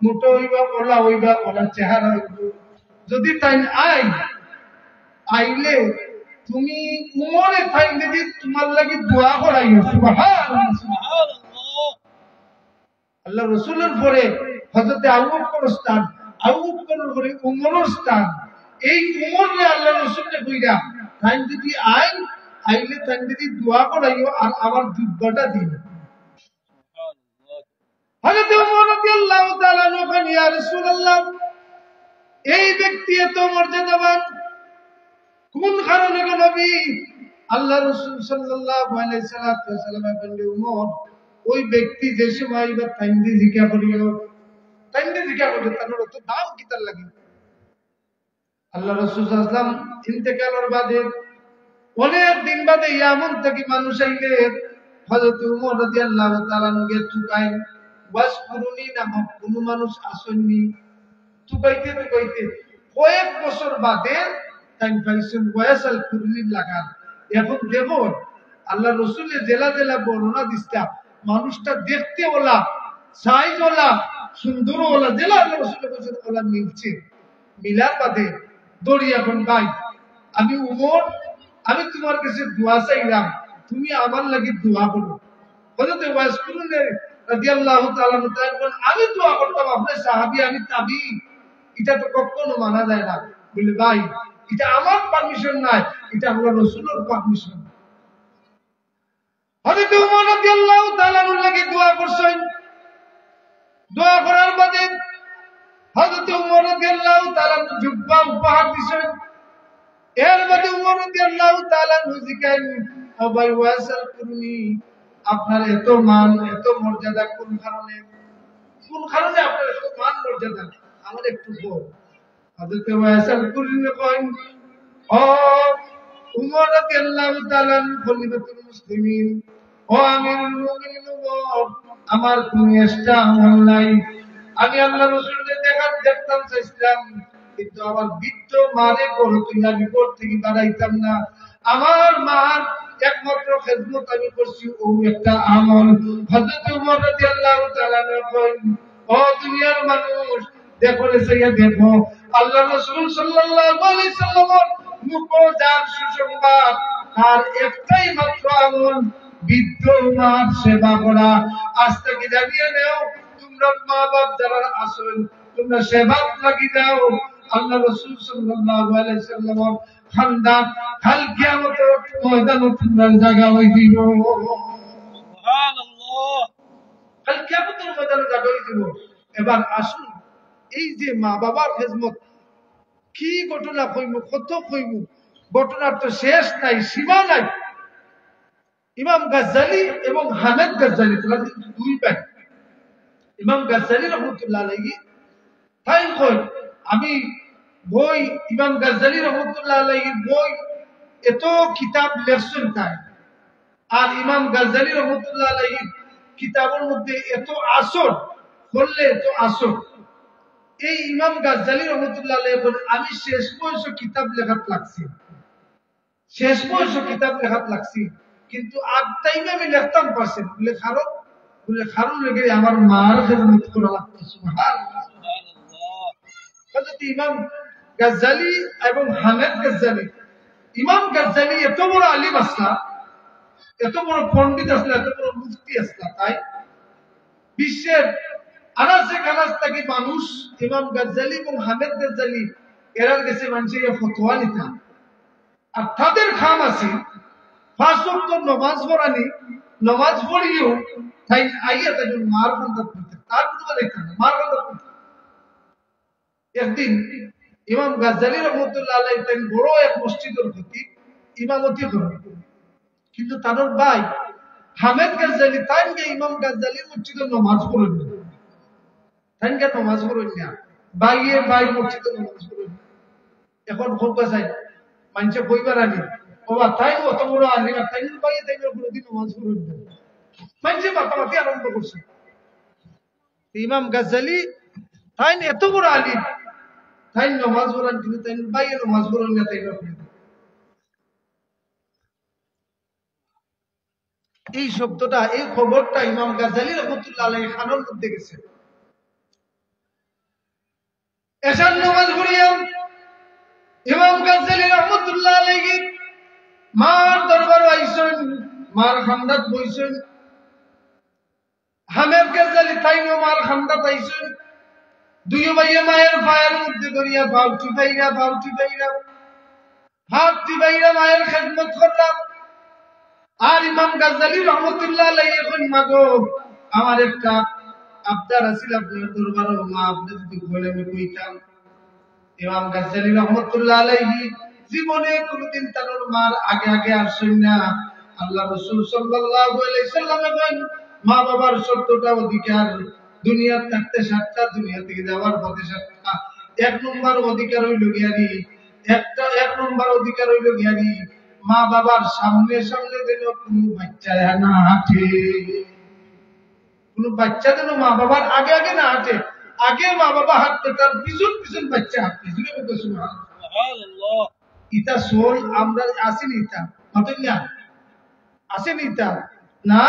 মোটো হইবা, ওলা হইবা, ওলার চেহারা হইব। যদি তাই আইলে তুমি উমরে থাইলে দি তোমার লাগি দোয়া করাইও। সুবহানাল্লাহ, আল্লাহ রাসূলের পরে হযরত আবু বকর স্থান, আবু বকরের পরে উমরের স্থান, এই উমরে আল্লাহ রাসূলকে কইরা তাই যদি আইলে তাই যদি দোয়া করাইও আর আমার জুব্বাটা দিও। হযরত উমর রাদিয়াল্লাহু তাআলা বলেন, ইয়া রাসূলুল্লাহ, এই ব্যক্তি এত মর্যাদাবান কোন কারণে গো নবী? আল্লাহ রাসূল সাল্লাল্লাহু আলাইহি সাল্লাম বলেন, উমর, ওই ব্যক্তি যে সময় বা তাইন্দি জিজ্ঞা করিও, তাইন্দি জিজ্ঞা করবে তার তো দাম কি তার লাগে। আল্লাহ রাসূল সাল্লাল্লাহু আলাইহি সাল্লাম ইন্তেকালের বাদে অনেক দিন বাদে ইয়ামন থেকে মানুষ আইলে হযরত উমর রাদিয়াল্লাহু তাআলা নগে চুকায় ওয়াস কুরুনি নামক কোন মানুষ আসেননি। চুকাইতে কয়েক বছর বাদে তাই পাইছেন ওয়াসাল কুরুনির লাগান। এখন দেখো আল্লাহ রাসূলের জেলা জেলা বর্ণনা দিস্তা, মানুষটা দেখতে ওলা, সাইজ ওলা, সুন্দর ওলা, জেলা আল্লাহ রাসূলের কাছে ওলা মিলছে। মিলার বাদে দড়ি এখন ভাই, আমি উমর, আমি তোমার কাছে দোয়া চাইলাম, তুমি আমার লাগি দোয়া করো। হযরত ওয়াস কুরুনি রাদিয়াল্লাহু তাআলা বলেন, আমি দোয়া করতাম, আপনি সাহাবী, আমি তাবী, এটা তো কখনো মানা যায় না। বলে ভাই, এটা আমার পারমিশন নাই, এটা আল্লাহ রাসূলের পারমিশন। হযরত ওমর রাদিয়াল্লাহু তাআলা লাগি দোয়া করছেন। দোয়া করার বাদে হযরত উমর রাদিয়াল্লাহু তাআলা জুব্বা উপহার দিছেন। এর মধ্যে উমর রাদিয়াল্লাহু তাআলা জিজ্ঞেস আবাই ওয়াসাল করুনি, আপনার এত মান এত মর্যাদা কোন কারণে আপনার এত মান মর্যাদা আমার একটু বল। হযরত ওয়াসাল করুনি কইন, ও উমর রাদিয়াল্লাহু তাআলা খলিফাতুল মুসলিমিন, ও আমিরুল মুমিনিন, আমার কোন এক্সট্রা আমল নাই। আমি আল্লাহ রাসূলকে দেখতাম চাইছিলাম, কিন্তু আমার বৃদ্ধ মারে করে তুইলা বিপদ থেকে দাঁড়াইতাম না। আমার মার একমাত্র খেদমত আমি করছি, ও একটা আমল। হযরত উমর রাদিয়াল্লাহু তাআলা কইন, ও দুনিয়ার মানুষ, দেখো রে সাইয়া দেখো, আল্লাহ রাসূল সাল্লাল্লাহু আলাইহি সাল্লাম মুকদ্দার সুসংবাদ, আর একটাই মাত্র আমল, বৃদ্ধ মার সেবা করা। আজ থেকে জানিয়ে নেও, তোমরা মা বাপ যারা আছেন, তোমরা সেবা লাগি যাও। আল্লাহ রাসূল সাল্লাল্লাহু আলাইহি সাল্লাম খান্দান কাল কিয়ামতের ময়দানে তোমরা জায়গা হই দিব। সুবহানাল্লাহ, কাল কিয়ামতের ময়দানে জায়গা হই দিব। এবার আসুন, এই যে মা বাবার খেদমত, কি ঘটনা কইমু, কত কইমু, ঘটনার তো শেষ নাই, সীমা নাই। ইমাম গাজ্জালি এবং হামেদ গাজ্জালি দুই ভাই। ইমাম গাজ্জালি রহমতুল্লাহ আলাইহি তাই কই, আমি বই ইমাম গাজ্জালি রহমতুল্লাহ আলাইহির বই এত কিতাব লেখছেন তাই, আর ইমাম গাজ্জালি রহমতুল্লাহ আলাইহির কিতাবের মধ্যে এত আসর করলে এত আসর। এই ইমাম গাজ্জালি রহমতুল্লাহ আলাইহি বলেন, আমি শেষ বয়স কিতাব লেখাত লাগছি, শেষ বয়স কিতাব লেখাত লাগছি, কিন্তু আগ টাইমে আমি লিখতাম পারছি বলে খারো লেগে আমার মার খেদমত করা লাগতো। সুবহানাল্লাহ। হযরত ইমাম গাজ্জালি এবং হামেদ গাজ্জালি, ইমাম গাজ্জালি এত বড় আলিম আসলা, এত বড় পণ্ডিত আসলা, এত বড় মুফতি আসলা, তাই বিশ্বের আনাচে কানাচ থেকে মানুষ ইমাম গাজ্জালি এবং হামেদ গাজ্জালি এরার কাছে মানুষের ফতোয়া নিতাম। আর তাদের খাম আছে 5 ওয়াক্ত নামাজ পড়ানি, নামাজ পড়িও তাই আইয়া তাই মার খান্দা করতে, তার কোনো দেখতাম না, মার খান্দা করতে। একদিন ইমাম গাজ্জালি রহমতুল্লাহ আলাইহি তাই বড় এক মসজিদের খতিব ইমামতি করেন, কিন্তু তার ভাই হামেদ গাজ্জালি তাইকে ইমাম গাজ্জালির মসজিদে নামাজ পড়েন না, তাইকে নামাজ পড়েন না, ভাই মসজিদে নামাজ পড়েন। এখন খুব বাসায় মানুষে কইবার আনি, বাবা তাই অত বড় আলিম, তাই ভাইয়ে তাই কোনোদিন নামাজ পড়েন না, মানুষে মাতামাতি আরম্ভ করছে। ইমাম গাজ্জালি তাই এত বড় আলিম, তাই নামাজ পড়েন, কিন্তু তাই ভাইয়ে নামাজ পড়েন না, তাই এই শব্দটা, এই খবরটা ইমাম গাজ্জালি রহমতুল্লাহ আলাইহি খানের মধ্যে গেছে। এশার নামাজ পড়িয়া ইমাম গাজ্জালি রহমতুল্লাহ আলাইহি মার দরবার আইছেন, মার খান্দাত বইছেন। হামেদ গাজ্জালি তাইও মার খান্দাত আইছেন। দুই ভাইয়ে মায়ের পায়ের মধ্যে করিয়া হাত টিপাইরা মায়ের খেদমত করলাম। আর ইমাম গাজ্জালি রহমতুল্লাহ আলাইহি এখন মাগো আমার একটা আবদার আছিল আপনার দরবারে, মা আপনি যদি বলে আমি কইতাম। ইমাম গাজ্জালি রহমতুল্লাহ আলাইহি জীবনে কোনদিন তার মার আগে আগে আসেন না। আল্লাহ রাসূল সাল্লাল্লাহু আলাইহি সাল্লাম বলেন, মা বাবার 14টা অধিকার, দুনিয়ার থাকতে 7টা, দুনিয়া থেকে যাওয়ার পথে 7টা। 1 নম্বর অধিকার হইল গিয়ারি, এক নম্বর অধিকার হইল গিয়ারি মা বাবার সামনে সামনে যেন কোনো বাচ্চা না হাঁটে, কোন বাচ্চা যেন মা বাবার আগে আগে না হাঁটে। আগে মা বাবা হাঁটতে, তার পিছন পিছন বাচ্চা হাঁটতে। সুবহানাল্লাহ। ইটা সোল আমরা আসেনি, ইটা মাতইয়া আসেনি, ইটা না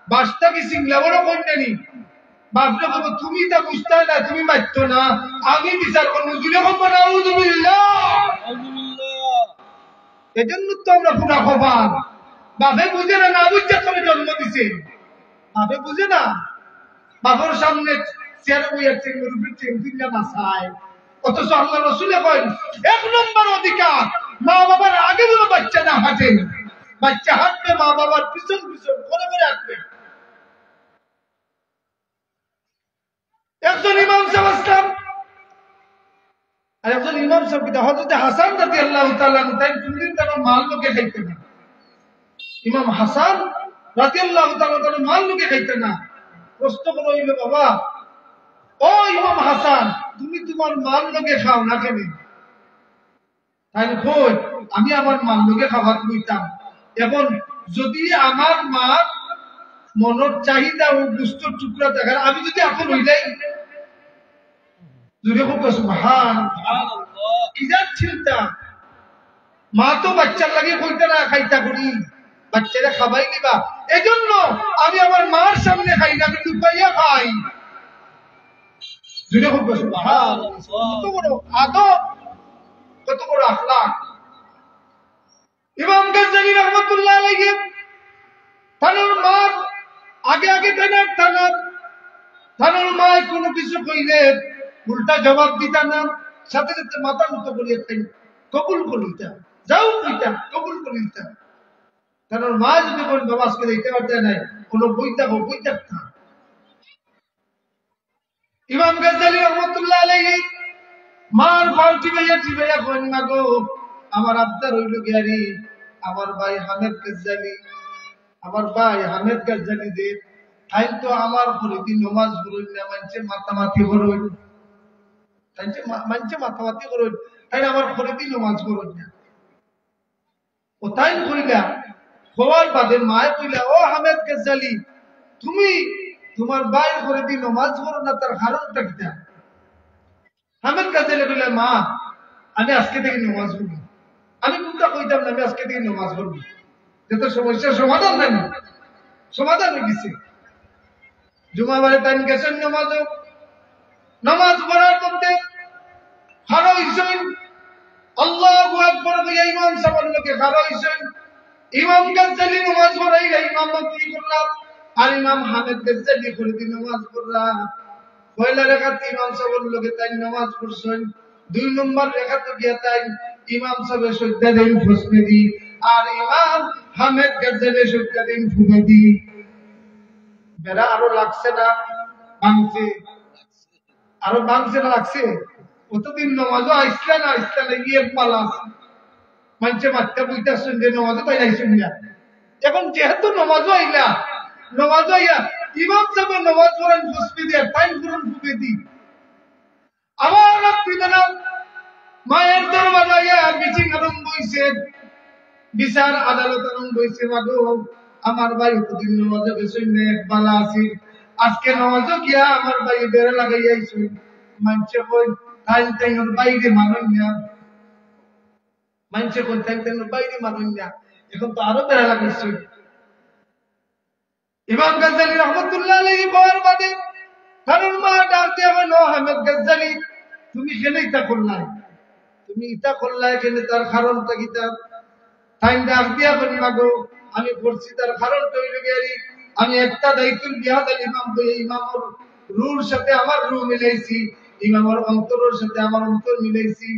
বাস্তা কি সিংলা বড় কইনানি বাপরে বাবা, তুমি এটা বুঝতে না, তুমি মারত না, আমি বিচার করবো। জুড়ে কম না, আউযুবিল্লাহ। এজন্য তো আমরা পুরা খবর বাপে বুঝে না, না বুঝতে করে জন্ম দিছে। বাপে বুঝে না, বাবার সামনে চেয়ারে বইয়া রুপির চেঙ্গা বাসায়, অথচ আল্লাহ রাসূল কয় 1 নম্বর অধিকার মা বাবার আগে যেন বাচ্চা না হাঁটে। বাচ্চা হাঁটবে মা বাবার পিছন পিছন করে করে হাঁটবে। একজন ইমাম সাহেব আসলাম, আর একজন ইমাম সাহেব কিতা হযরত হাসান রাদিয়াল্লাহু তাআলা আনহু তাই কোনদিন তার মাল লোকে খাইতে না। ইমাম হাসান রাদিয়াল্লাহু তাআলা তার মাল লোকে খাইতে না। প্রশ্ন করইল, বাবা ও ইমাম হাসান, তুমি তোমার মাল লোকে খাও না কেন? তাই কই, আমি আমার মাল লোকে খাবার কইতাম, এখন যদি আমার মা মনের চাহিদা ও গুস্তর টুকরা দেখার আমি যদি এখন হই যাই, যদি খুব সুবহানাল্লাহ, ইজাত চিন্তা মা তো বাচ্চার লাগে কইতে না খাইতা করি, বাচ্চারা খাবাই দিবা, এজন্য আমি আমার মার সামনে খাই না, আমি লুকাইয়া খাই। যদি খুব সুবহানাল্লাহ, কত বড় আদব, কত বড় আখলাক। ইমাম গাজ্জালী রাহমাতুল্লাহ আলাইহি তানোর মা আগে আগে তানোর মা কোনো কিছু কইলে উল্টা জবাব দিতা না, সাথে সাথে মাথা উঁচু করিয়া কবুল করিতা, যাও কইতা কবুল করিতা। তানোর মা যদি বলেন বাবা আজকে দেখতে পারতে নাই, কোনো বইতা না। ইমাম গাজ্জালী রাহমাতুল্লাহ আলাইহি মার ঘর চিবাইয়া কইন, না গো আমার আব্দার হইল গিয়ারি, আমার ভাই হামেদ গাজ্জালী দে তাই তো আমার প্রতিদিন নামাজ পড়ুন না, মাতামাতি করুন, তাই আমার প্রতিদিন নামাজ পড়ুন না। ও তাই কইলা হওয়ার বাদে মায় কইলা, ও হামেদ গাজ্জালী, তুমি তোমার ভাই প্রতিদিন নামাজ পড়ো না, তার কারণটা কি? হামেদ গাজ্জালী কইলা, মা আমি আজকে থেকে নামাজ পড়ব। আমি কোনটা কইতাম না আমি আজকে থেকে নামাজ পড়ব, যত সমস্যার সমাধান নাই, সমাধান হয়ে গেছে। জুমাবারে টাইম গেছেন নামাজ পড়ার মধ্যে খাড়া হইছেন, আল্লাহু আকবার বলে ইমাম সাহেবের লোকে খাড়া হইছেন। ইমাম গাজ্জালী নামাজ পড়াইলা, ইমামতি করলাম, আর ইমাম হামেদ গাজ্জালী করে দিন নামাজ পড়লাম। পয়লা রাকাত ইমাম সাহেবের লোকে তাই নামাজ পড়ছেন, 2 নম্বর রাকাত গিয়া তাই ইমাম সাহেব সজ্জা দেন ফুসনে দি, আর ইমাম হামেদ গাজ্জালী সজ্জা দেন ফুমে দি। বেড়া আরো লাগছে না ভাঙছে, আরো ভাঙছে না লাগছে? কতদিন নামাজও আইসলা না গিয়ে পালা মানুষে মাত্রা বইতেছেন যে নামাজও পাই আইসেন না। এখন যেহেতু নামাজও আইলা, নামাজও আইয়া ইমাম সাহেব নামাজ পড়েন ফুসপি দিয়ে টাইম পড়েন ফুপে দি, আবার রাত্রিবেলা মায়ের দরবারে মিটিং আরম্ভ হইছে, বিচার আদালত আরম্ভ হইছে। মাগো আমার ভাই প্রতিদিন নামাজে গেছেন না, এক বালা আছে, আজকে নামাজও গিয়া আমার ভাই বেড়া লাগাই আইছে। মানুষে কই তাই ওর বাইরে মানুন না, মানুষে কই তাই ওর বাইরে মানুন না, এখন তো আরো বেড়া লাগাইছে। ইমাম গাজ্জালী রাহমাতুল্লাহ আলাইহি হওয়ার বাদে কারণ মা ডাক দিয়ে বলল, হামেদ গাজ্জালী তুমি কেন ইতা করলাই, তুমি ইতা করলাই কেন, তার কারণটা কি? তাই ডাক দিয়া বলি, মাগো আমি করছি তার কারণটা হইল গিয়ারি, আমি একটা দায়িত্ব বিহাদাল ইমাম হয়ে ইমামর রুর সাথে আমার রু মিলাইছি, ইমামর অন্তরের সাথে আমার অন্তর মিলাইছি।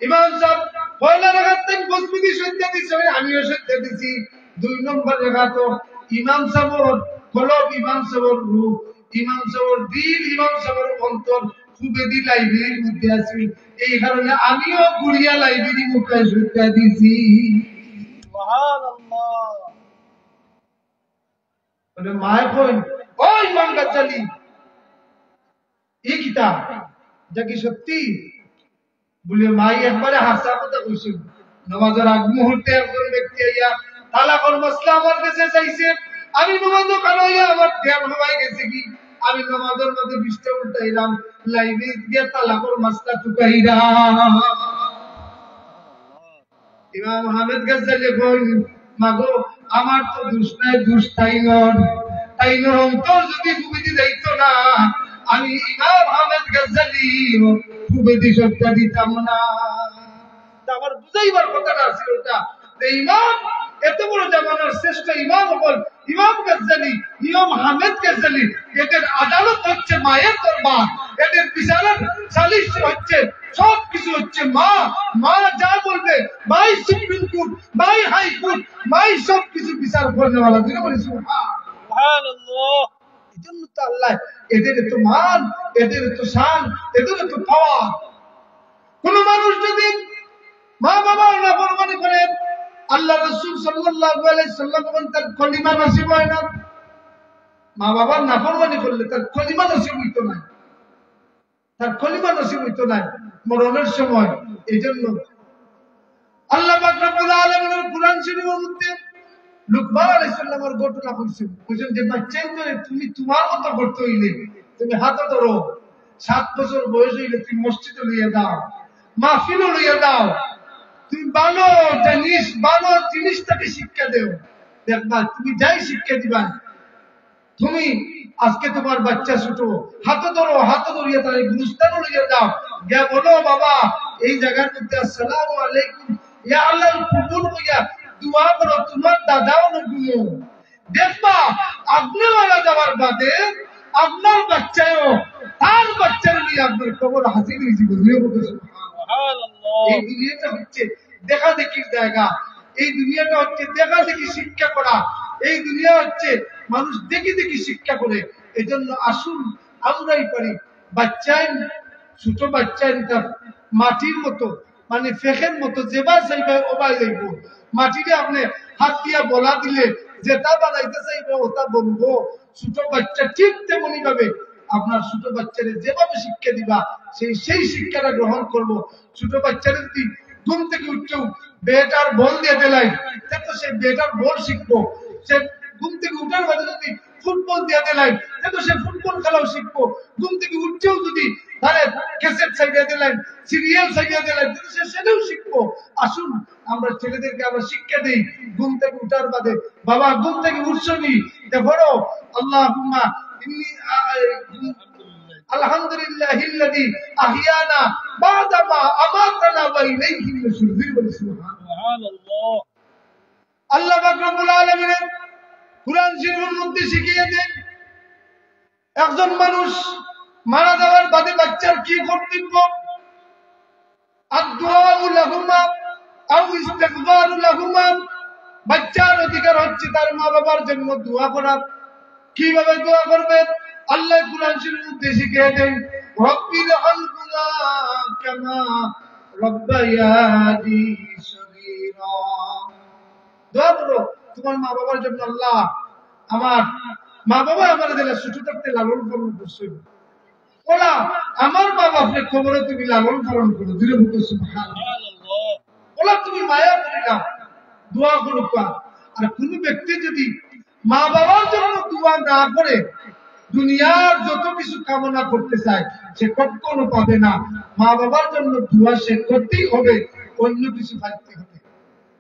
ইমাম সাহেব পয়লা রাকাত থেকে বসমিদি সত্যা দিছে, আমিও সত্যা দিছি। 2 নম্বর রাকাত ইমাম সাহেবের কলব, ইমাম সাহেবের রু, ইমাম সাহেবের দিল, ইমাম সাহেবের অন্তর সুবেদি লাইব্রেরির মধ্যে আছে। এই কারণে আমিও গুড়িয়া লাইব্রেরি মুখে সত্যা দিছি। সুবহানাল্লাহ। বলে মায় কই, ও ইমাম গাজ্জালী এই কিতাব যা কি সত্যি? বলে মাই একবারে হাসা কথা কইছে। নামাজের আগ মুহূর্তে একজন ব্যক্তি আইয়া তালাকর মাসলা আমার কাছে চাইছে, আমি নামাজও কালাইয়া আমার ধ্যান হয়ে গেছে কি, আমি নামাজের মধ্যে পৃষ্ঠা উল্টাইলাম, লাইব্রেরি গিয়ে তালাকর মাসলা টুকাইলাম। ইমাম হামেদ গাজ্জালী কই, মাগো আমার তো দোষ নাই, দোষ তাইনর অন্তর যদি ফুবেদি যাইতো না, আমি ইমাম হামেদ গাজ্জালী ফুবেদি সত্যা দিতাম না। আমার বুঝাইবার কথাটা ছিল ওটা, ইমাম এত বড় জামানার শ্রেষ্ঠ ইমাম হল ইমাম গাজ্জালী, ইমাম হামেদ গাজ্জালী, এদের আদালত হচ্ছে মায়ের দরবার, এদের বিচারের সালিশ হচ্ছে সবকিছু হচ্ছে মা। মা যা বলবে, মাই সুপ্রিম কোর্ট, মাই হাই কোর্ট, মাই সবকিছু বিচার করনেওয়ালা। তুমি বলিস সুবহানাল্লাহ। এই জন্য তো আল্লাহ এদের এত মান, এদের এত শান, এদের এত পাওয়ার। কোন মানুষ যদি মা বাবার নাফরমানি করে, আল্লাহ রাসূল সাল্লাল্লাহু আলাইহি সাল্লাম বলেন তার কলিমা নসিব হয় না। মা বাবার নাফরমানি করলে তার কলিমা নসিব হইতো না, তার কলিমা নসিব হইতো না মরণের সময়। এই জন্য আল্লাহ পাক রব্বুল আলামিনের কুরআন শরীফের মধ্যে লুকমান আলাইহিস সালামের ঘটনা বলছেন, বুঝেন যে বাচ্চা তুমি তোমার মতো করতে হইলে তুমি হাতে ধরো, 7 বছর বয়স হইলে তুমি মসজিদে লইয়া দাও, মাহফিলে লইয়া দাও, তুমি ভালো জিনিসটাকে শিক্ষা দেও। দেখবা তুমি যাই শিক্ষা দিবা, তুমি আজকে তোমার বাচ্চা ছোট, হাতে ধরো, হাতে ধরিয়া তার গুরুস্থানে লইয়া যাও, গিয়া বলো বাবা এই জায়গার মধ্যে আসসালামু আলাইকুম ইয়া আল্লাহ কবুল হইয়া দোয়া করো, তোমার দাদাও নগুলো। দেখবা আপনি মারা যাওয়ার বাদে আপনার বাচ্চাও তার বাচ্চার নিয়ে আপনার কবর হাজির হয়ে যাবে। এই দুনিয়াটা হচ্ছে দেখা দেখির জায়গা, এই দুনিয়াটা হচ্ছে দেখা দেখি শিক্ষা করা, এই দুনিয়া হচ্ছে মানুষ দেখি দেখি শিক্ষা করে। এই জন্য আসুন আমরাই পারি বাচ্চায়, ছোট বাচ্চায় মাটির মতো মানে ফেকের মতো যেবা চাইবে ওবাই যাইব। মাটিতে আপনি হাত দিয়া বলা দিলে যেটা বানাইতে চাইবে ওটা বলবো। ছোট বাচ্চা ঠিক তেমনি ভাবে আপনার ছোট বাচ্চারে যেভাবে শিক্ষা দিবা সেই শিক্ষাটা গ্রহণ করব। ছোট বাচ্চারা যদি ঘুম থেকে উঠছেও বেটার বল দিয়ে দিলাই তো সে বেটার বল শিখবো। সে ঘুম থেকে উঠার বাদে যদি ফুটবল দিয়ে দিলাই তো সে ফুটবল খেলাও শিখবো। ঘুম থেকে উঠছেও যদি তাহলে ক্যাসেট সাইডিয়ে দিলেন, সিরিয়াল সাইডিয়ে দিলেন, সে সেটাও শিখবো। আসুন আমরা ছেলেদেরকে আমরা শিক্ষা দিই ঘুম থেকে উঠার বাদে, বাবা ঘুম থেকে উঠছনি দেখো আল্লাহুম্মা ইন্নী আলহামদুলিল্লাহিল্লাযী আহিয়ানা বা'দা মা আমাতানা ওয়া ইলাইহিন নুশুর। সুবহানাল্লাহ। আল্লাহ পাক রব্বুল আলামিন কুরআন শরীফের মধ্যে শিখিয়ে দেন একজন মানুষ মারা যাওয়ার বাদে বাচ্চার কি কর্তব্য। আদ-দুআউ লাহুমা আও ইস্তিগফারু লাহুমা, বাচ্চার অধিকার হচ্ছে তার মা বাবার জন্য দোয়া করা। কিভাবে দোয়া করবে আল্লাহ কুরআন শরীফের মধ্যে শিখিয়ে দেন, রব্বির হামহুমা কামা রব্বায়ানি সগীরা। দোয়া করো তোমার মা বাবার জন্য, আল্লাহ আমার মা বাবা আমার দিলে ছোট থাকতে লালন পালন করছেন, ওলা আমার মা বাপরে খবরে তুমি লালন পালন করো। ধীরে বলতে সুবহানাল্লাহ। ওলা তুমি মায়া করে নাও, দোয়া করো। আর কোন ব্যক্তি যদি মা বাবার জন্য দোয়া না করে দুনিয়ার যত কিছু কামনা করতে চায় সে কখনো পাবে না। মা বাবার জন্য দোয়া সে করতেই হবে, অন্য কিছু পাইতে হবে।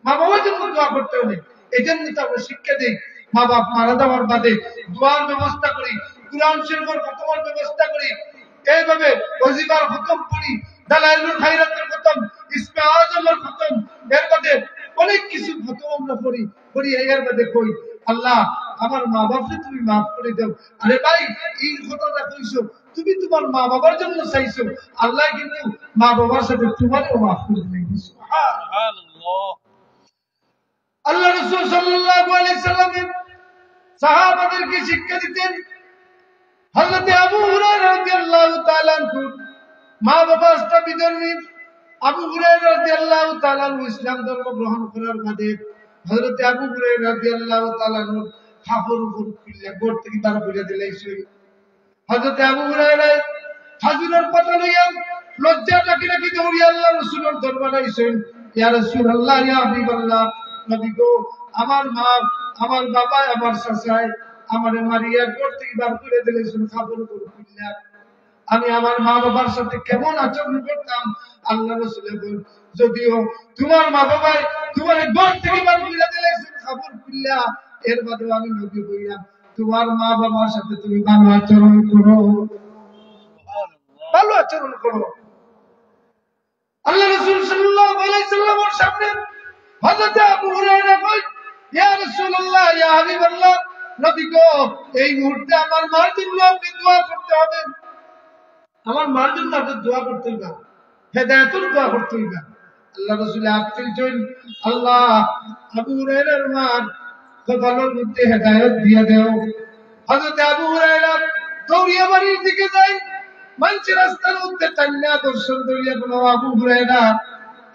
মা বাবার জন্য দোয়া করতে হবে। এই জন্য তো আমরা শিক্ষা দিই মা বাপ মারা যাওয়ার বাদে দোয়ার ব্যবস্থা করি, কুরআন শরীফের খতমের ব্যবস্থা করি, এইভাবে ওয়াজিফার খতম করি, দালাইলুল খায়রাতের খতম, ইসমে আযমের খতম, এর বাদে অনেক কিছু খতম আমরা করি এর বাদে কই আল্লাহ আমার মা বাপকে তুমি মাফ করে দাও। আরে ভাই এই কথাটা কইছো তুমি তোমার মা বাবার জন্য চাইছো, আল্লাহ কিন্তু মা বাবার সাথে তোমারও মাফ করে দিবেন। সুবহানাল্লাহ। আল্লাহ রাসূল সাল্লাল্লাহু আলাইহি সাল্লাম সাহাবাদেরকে শিক্ষা দিতেন। হযরত আবু হুরায়রা রাদিয়াল্লাহু তাআলা আনহু মা বাবা বিধর্মী আবু হুরায়রা রাদিয়াল্লাহু তাআলা ইসলাম ধর্ম গ্রহণ করার বাদে হযরত আবু হুরায়রা রাদিয়াল্লাহু তাআলা কাপড় উপর খুলে গোর থেকে তার বুঝে দিলাইছে। হযরত আবু হুরায়রা হাজুরের পাতা লইয়া লজ্জা রাখি রাখি দৌড়ি আল্লাহ রাসূলের দরবারে আইছেন। ইয়া রাসূলুল্লাহ ইয়া হাবিবাল্লাহ, নবী গো আমার মা আমার বাবা আমার চাচায় আমারে মারিয়া গোর থেকে বার করে দিলেছেন কাপড় উপর খুলে। আমি আমার মা বাবার সাথে কেমন আচরণ করতাম আল্লাহ রাসূল বলেন, যদিও তোমার মা বাবাই তোমার ঘর থেকে বার করে দিলেছেন কাপড় খুলে, এর বাদে আমি নবী বললাম তোমার মা বাবার সাথে তুমি ভালো আচরণ করো, ভালো আচরণ করো। আল্লাহ রাসূল সাল্লাল্লাহু আলাইহি সাল্লামের সামনে হযরত আবু হুরায়রা কই, ইয়া রাসূলুল্লাহ ইয়া হাবিবাল্লাহ, নবী গো এই মুহূর্তে আমার মার জন্য আপনি দোয়া করতে হবে, আমার মার জন্য আপনি দোয়া করতে হবে, হেদায়েতের দোয়া করতে হবে। আল্লাহ রাসূল আপনি আল্লাহ আবু হুরায়রার মার কপালের মধ্যে হেদায়েত দিয়ে দাও, হযরত আবু হুরায়রা দৌড়িয়া বাড়ির দিকে যায়, মানুষ রাস্তার মধ্যে টান্না দর্শন দৌড়িয়া বলো, আবু হুরায়রা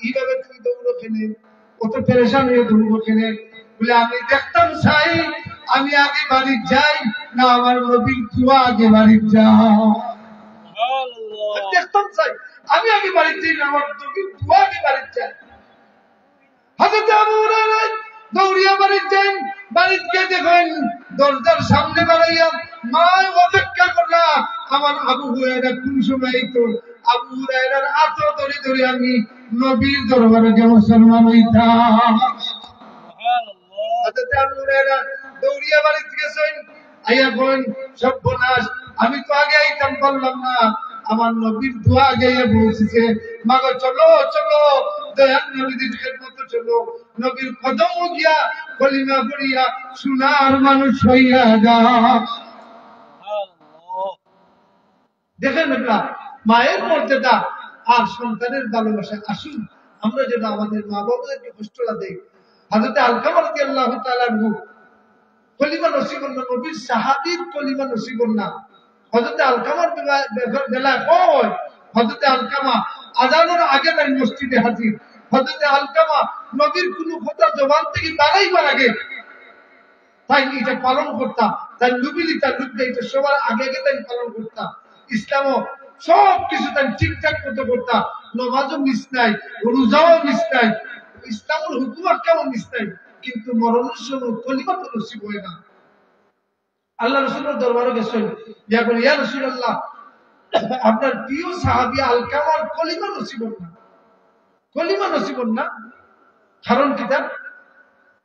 এইভাবে তুমি দৌড়ো কেনে, কত পেরেশান হয়ে দৌড়ো কেনে? বলে আমি দেখতাম চাই আমি আগে বাড়ি যাই না আমার নবীর দোয়া আগে বাড়ি যাও। দেখতাম চাই আমি আগে বাড়ি যাই না আমার নবীর দোয়া আগে বাড়ি যাই। হযরত আবু হুরায়রা দৌড়িয়া বাড়ি যান, বাড়িতে গিয়ে দেখেন দরজার সামনে দাঁড়াইয়া মা অপেক্ষা করলা আমার আবু হুরায়রা কোন সময় তো আবু হুরায়রার আঁচল ধরে ধরে আমি নবীর দরবারে যে মুসলমান হইতাম। হযরত আবু হুরায়রা দৌড়িয়া বাড়িতে গেছেন, আইয়া বলেন সর্বনাশ, আমি তো আগে আইতাম পারলাম না, আমার নবীর দোয়া আগে পৌঁছেছে। মাগো চলো চলো, দয়াল নবীর খেদমতে চলো, নবীর কদম গিয়া কলিমা পড়িয়া সোনার মানুষ হইয়া যাও। দেখেন না মায়ের মর্যাদা আর সন্তানের ভালোবাসা। আসুন আমরা যেন আমাদের মা বাবাদেরকে কষ্টটা দেই। হযরত আলকামা রাদিয়াল্লাহু তাআলা আনহু কলিমা নসিব না, নবীর সাহাবীর কলিমা নসিব না। হযরত আলকামার বেলায় কয় হযরত আলকামা আযানের আগে তাই মসজিদে হাজির। হযরত আলকামা নবীর কোনো কথা জবান থেকে বাড়াইবার আগে তাই এটা পালন করতাম, তাই নবীলিতা লুকটা এটা সবার আগে আগে তাই পালন করতাম। ইসলামও সব কিছু তাই ঠিকঠাক মতো করতাম, নামাজও মিস নাই, রোজাও মিস নাই, ইসলামের হুকুম আহকামও মিস নাই, কিন্তু মরণের সময় কলিমা তো নসিব হয় না। আল্লাহ রাসূলের দরবারে গেছেন, ইয়া বলে ইয়া রাসূলুল্লাহ আপনার প্রিয় সাহাবী আলকামার কলিমা নসিব না, কলিমা নসিব না, কারণ কি?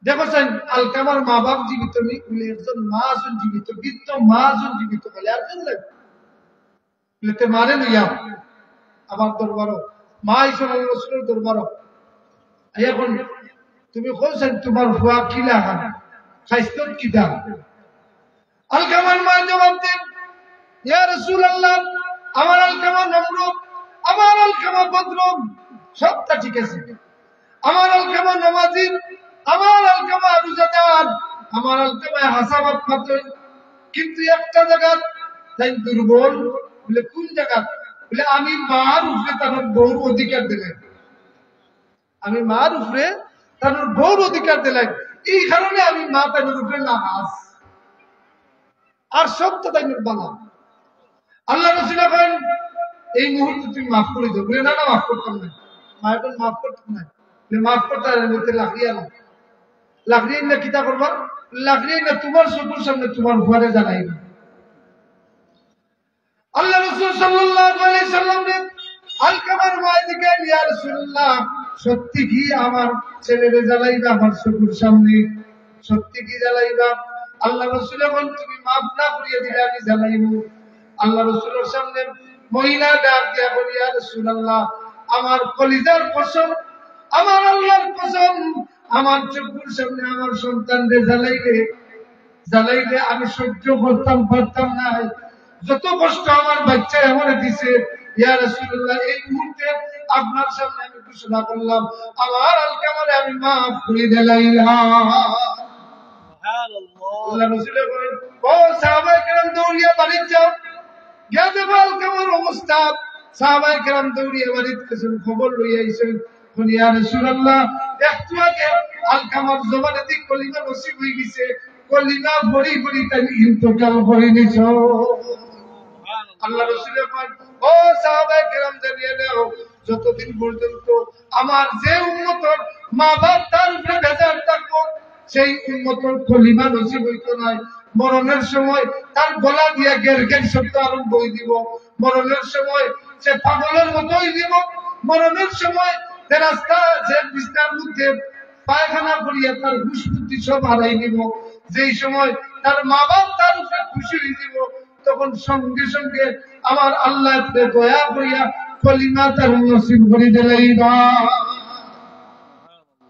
দেখছেন আলকামার মা বাপ জীবিত নেই বলে একজন মা আছেন জীবিত, বৃদ্ধ মা আছেন জীবিত বলে একজন লাগবে মানে লইয়া আমার দরবারও মা হিসেবে রসুলের দরবারও এখন তুমি কইছেন তোমার হুয়া কি লাগা স্বাস্থ্য কি দাম? আলকামার মা জবাব দেন, ইয়া রাসূলুল্লাহ আমার আলকামা নমরুদ, আমার আলকামা বদরুম, সবটা ঠিক আছে, আমার আলকামা নামাজি, আমার আলকামা রোজাদার, আমার আলকামা হাসাবাত পাতল, কিন্তু একটা জায়গা তাই দুর্বল। বলে কোন জায়গা? বলে আমি মার উপরে তার বউর অধিকার দিলেন, আমি মার উপরে তার বউর অধিকার দিলেন, এই কারণে আমি মা তার উপরে নামাজ আর সব তো তাই বানা। আল্লাহ রাসূল বলেন এই মুহূর্তে তুমি মাফ করে দাও। বলে না না মাফ করতাম না, মা এখন মাফ করতাম না, মাফ করতে লাগিয়ে না, লাগিয়ে না কিতা করবা, লাগিয়ে না তোমার চোখের সামনে তোমার ঘরে জানাই না। আল্লাহ রাসূল সাল্লাল্লাহু আলাইহি সাল্লাম আলকামার মায়েদিকে ইয়া রাসূলুল্লাহ সত্যি কি আমার ছেলেরে জ্বালাইবা আমার চোখের সামনে, সত্যি কি জ্বালাইবা? আল্লাহ রাসূল বলেন তুমি মাফ না করিয়ে দিলে আমি জ্বালাইবো। আল্লাহ রাসূলের সামনে মহিলা ডাক দিয়া বলি ইয়া রাসূলুল্লাহ আমার কলিজার কসম, আমার আল্লাহর কসম, আমার চোখের সামনে আমার সন্তানদের জ্বালাইলে আমি সহ্য করতাম পারতাম না, যত কষ্ট আমার বাচ্চা আমার দিছে। ইয়া রাসূলুল্লাহ এই মুহূর্তে আপনার সামনে আমি ঘোষণা করলাম আমার আলকামারে আমি মাফ করে দিলাম। আল্লাহ রাসূল বলেন ও সাহাবায়ে কেরাম দৌড়িয়া বাড়ি যাও, গিয়ে দেখো আলকামার অবস্থা। সাহাবায়ে কেরাম দৌড়িয়া বাড়িতে গেছেন, খবর লইয়া আইছেন, ইয়া রাসূলুল্লাহ একটু আগে আলকামার জবানে দিক কলিমা নসিব হয়ে গেছে, কলিমা ভরি ভরি তাই ইন্তকাল করে নিছ। আল্লাহ রাসূল বলেন ও সাহাবায়ে কেরাম জানিয়ে নাও যতদিন পর্যন্ত আমার যে উম্মতের মা বাপ তার উপরে বেজার থাকবো সেই উম্মতের কলিমা নসিব হইতো না। মরণের সময় তার গলা দিয়া গের গের শব্দ আরম্ভ হয়ে দিব, মরণের সময় সে পাগলের মতোই দিব, মরণের সময় যে রাস্তা যে বিস্তার মধ্যে পায়খানা করিয়া তার হুশ বুদ্ধি সব হারাই দিব, যেই সময় তার মা বাপ তার উপরে খুশি হয়ে দিব, তখন সঙ্গে সঙ্গে আমার আল্লাহ দয়া করিয়া কলিমা তার নসিব করে দিলাইবা।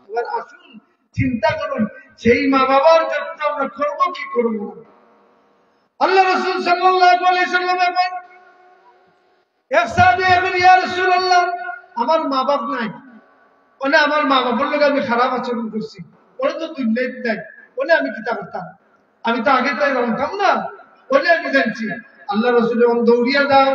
এবার আসুন চিন্তা করুন সেই মা বাবার জন্য আমরা করবো কি করবো। আল্লাহ রাসূল সাল্লাল্লাহু আলাইহি সাল্লাম বলেন এক সাহাবী বলেন ইয়া রাসূলুল্লাহ আমার মা বাপ নাই, ওনে আমার মা বাবার লগে আমি খারাপ আচরণ করছি, ওরে তো দুনিয়ায় নাই, ওনে আমি কিতা করতাম, আমি তো আগে তাই রাখতাম না, বলে আমি জানছি আল্লাহ রসুল এবং দৌড়িয়া যাও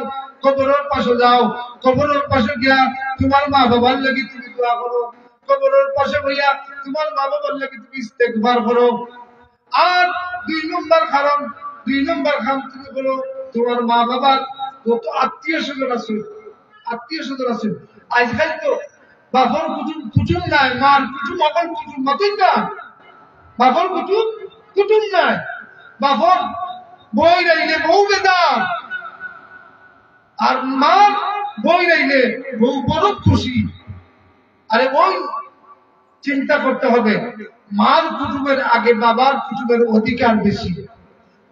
কবরের পাশে যাও, কবরের পাশে গিয়া তোমার মা বাবার লাগি তুমি দোয়া করো, কবরের পাশে হইয়া তোমার মা বাবার লাগি তুমি ইস্তেগফার করো। আর দুই নম্বর কাম তুমি বলো তোমার মা বাবার যত আত্মীয় স্বজন আছে, আজকাল তো বাপর কুটুম নাই, মার কুটুম অকল কুটুম মতই না, বাপর কুটুম নাই, বাপর বই রাইলে বউ বেদার, আর মার বই রাইলে বউ বড় খুশি। আরে বই চিন্তা করতে হবে, মার কুটুমের আগে বাবার কুটুমের অধিকার বেশি,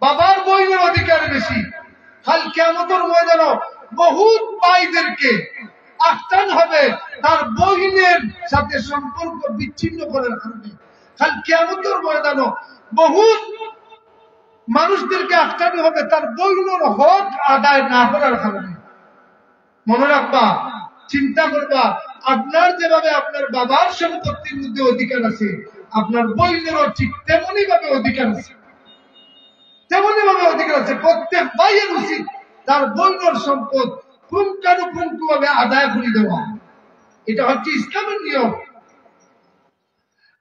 বাবার বইনের অধিকার বেশি। কাল কিয়ামতের ময়দানে বহুত ভাইদেরকে আফতান হবে তার বহিনের সাথে সম্পর্ক বিচ্ছিন্ন করার কারণে। কাল কিয়ামতের ময়দানে বহুত মানুষদেরকে আফতানি হবে তার বহিনের হক আদায় না করার কারণে। মনে রাখবা, চিন্তা করবা, আপনার যেভাবে আপনার বাবার সম্পত্তির মধ্যে অধিকার আছে, আপনার বহিনেরও ঠিক তেমনি ভাবে অধিকার আছে, প্রত্যেক ভাইয়ের উচিত তার বইনের সম্পদ পুঙ্খানুপুঙ্খ ভাবে আদায় করে দেওয়া। এটা হচ্ছে ইসলামের নিয়ম।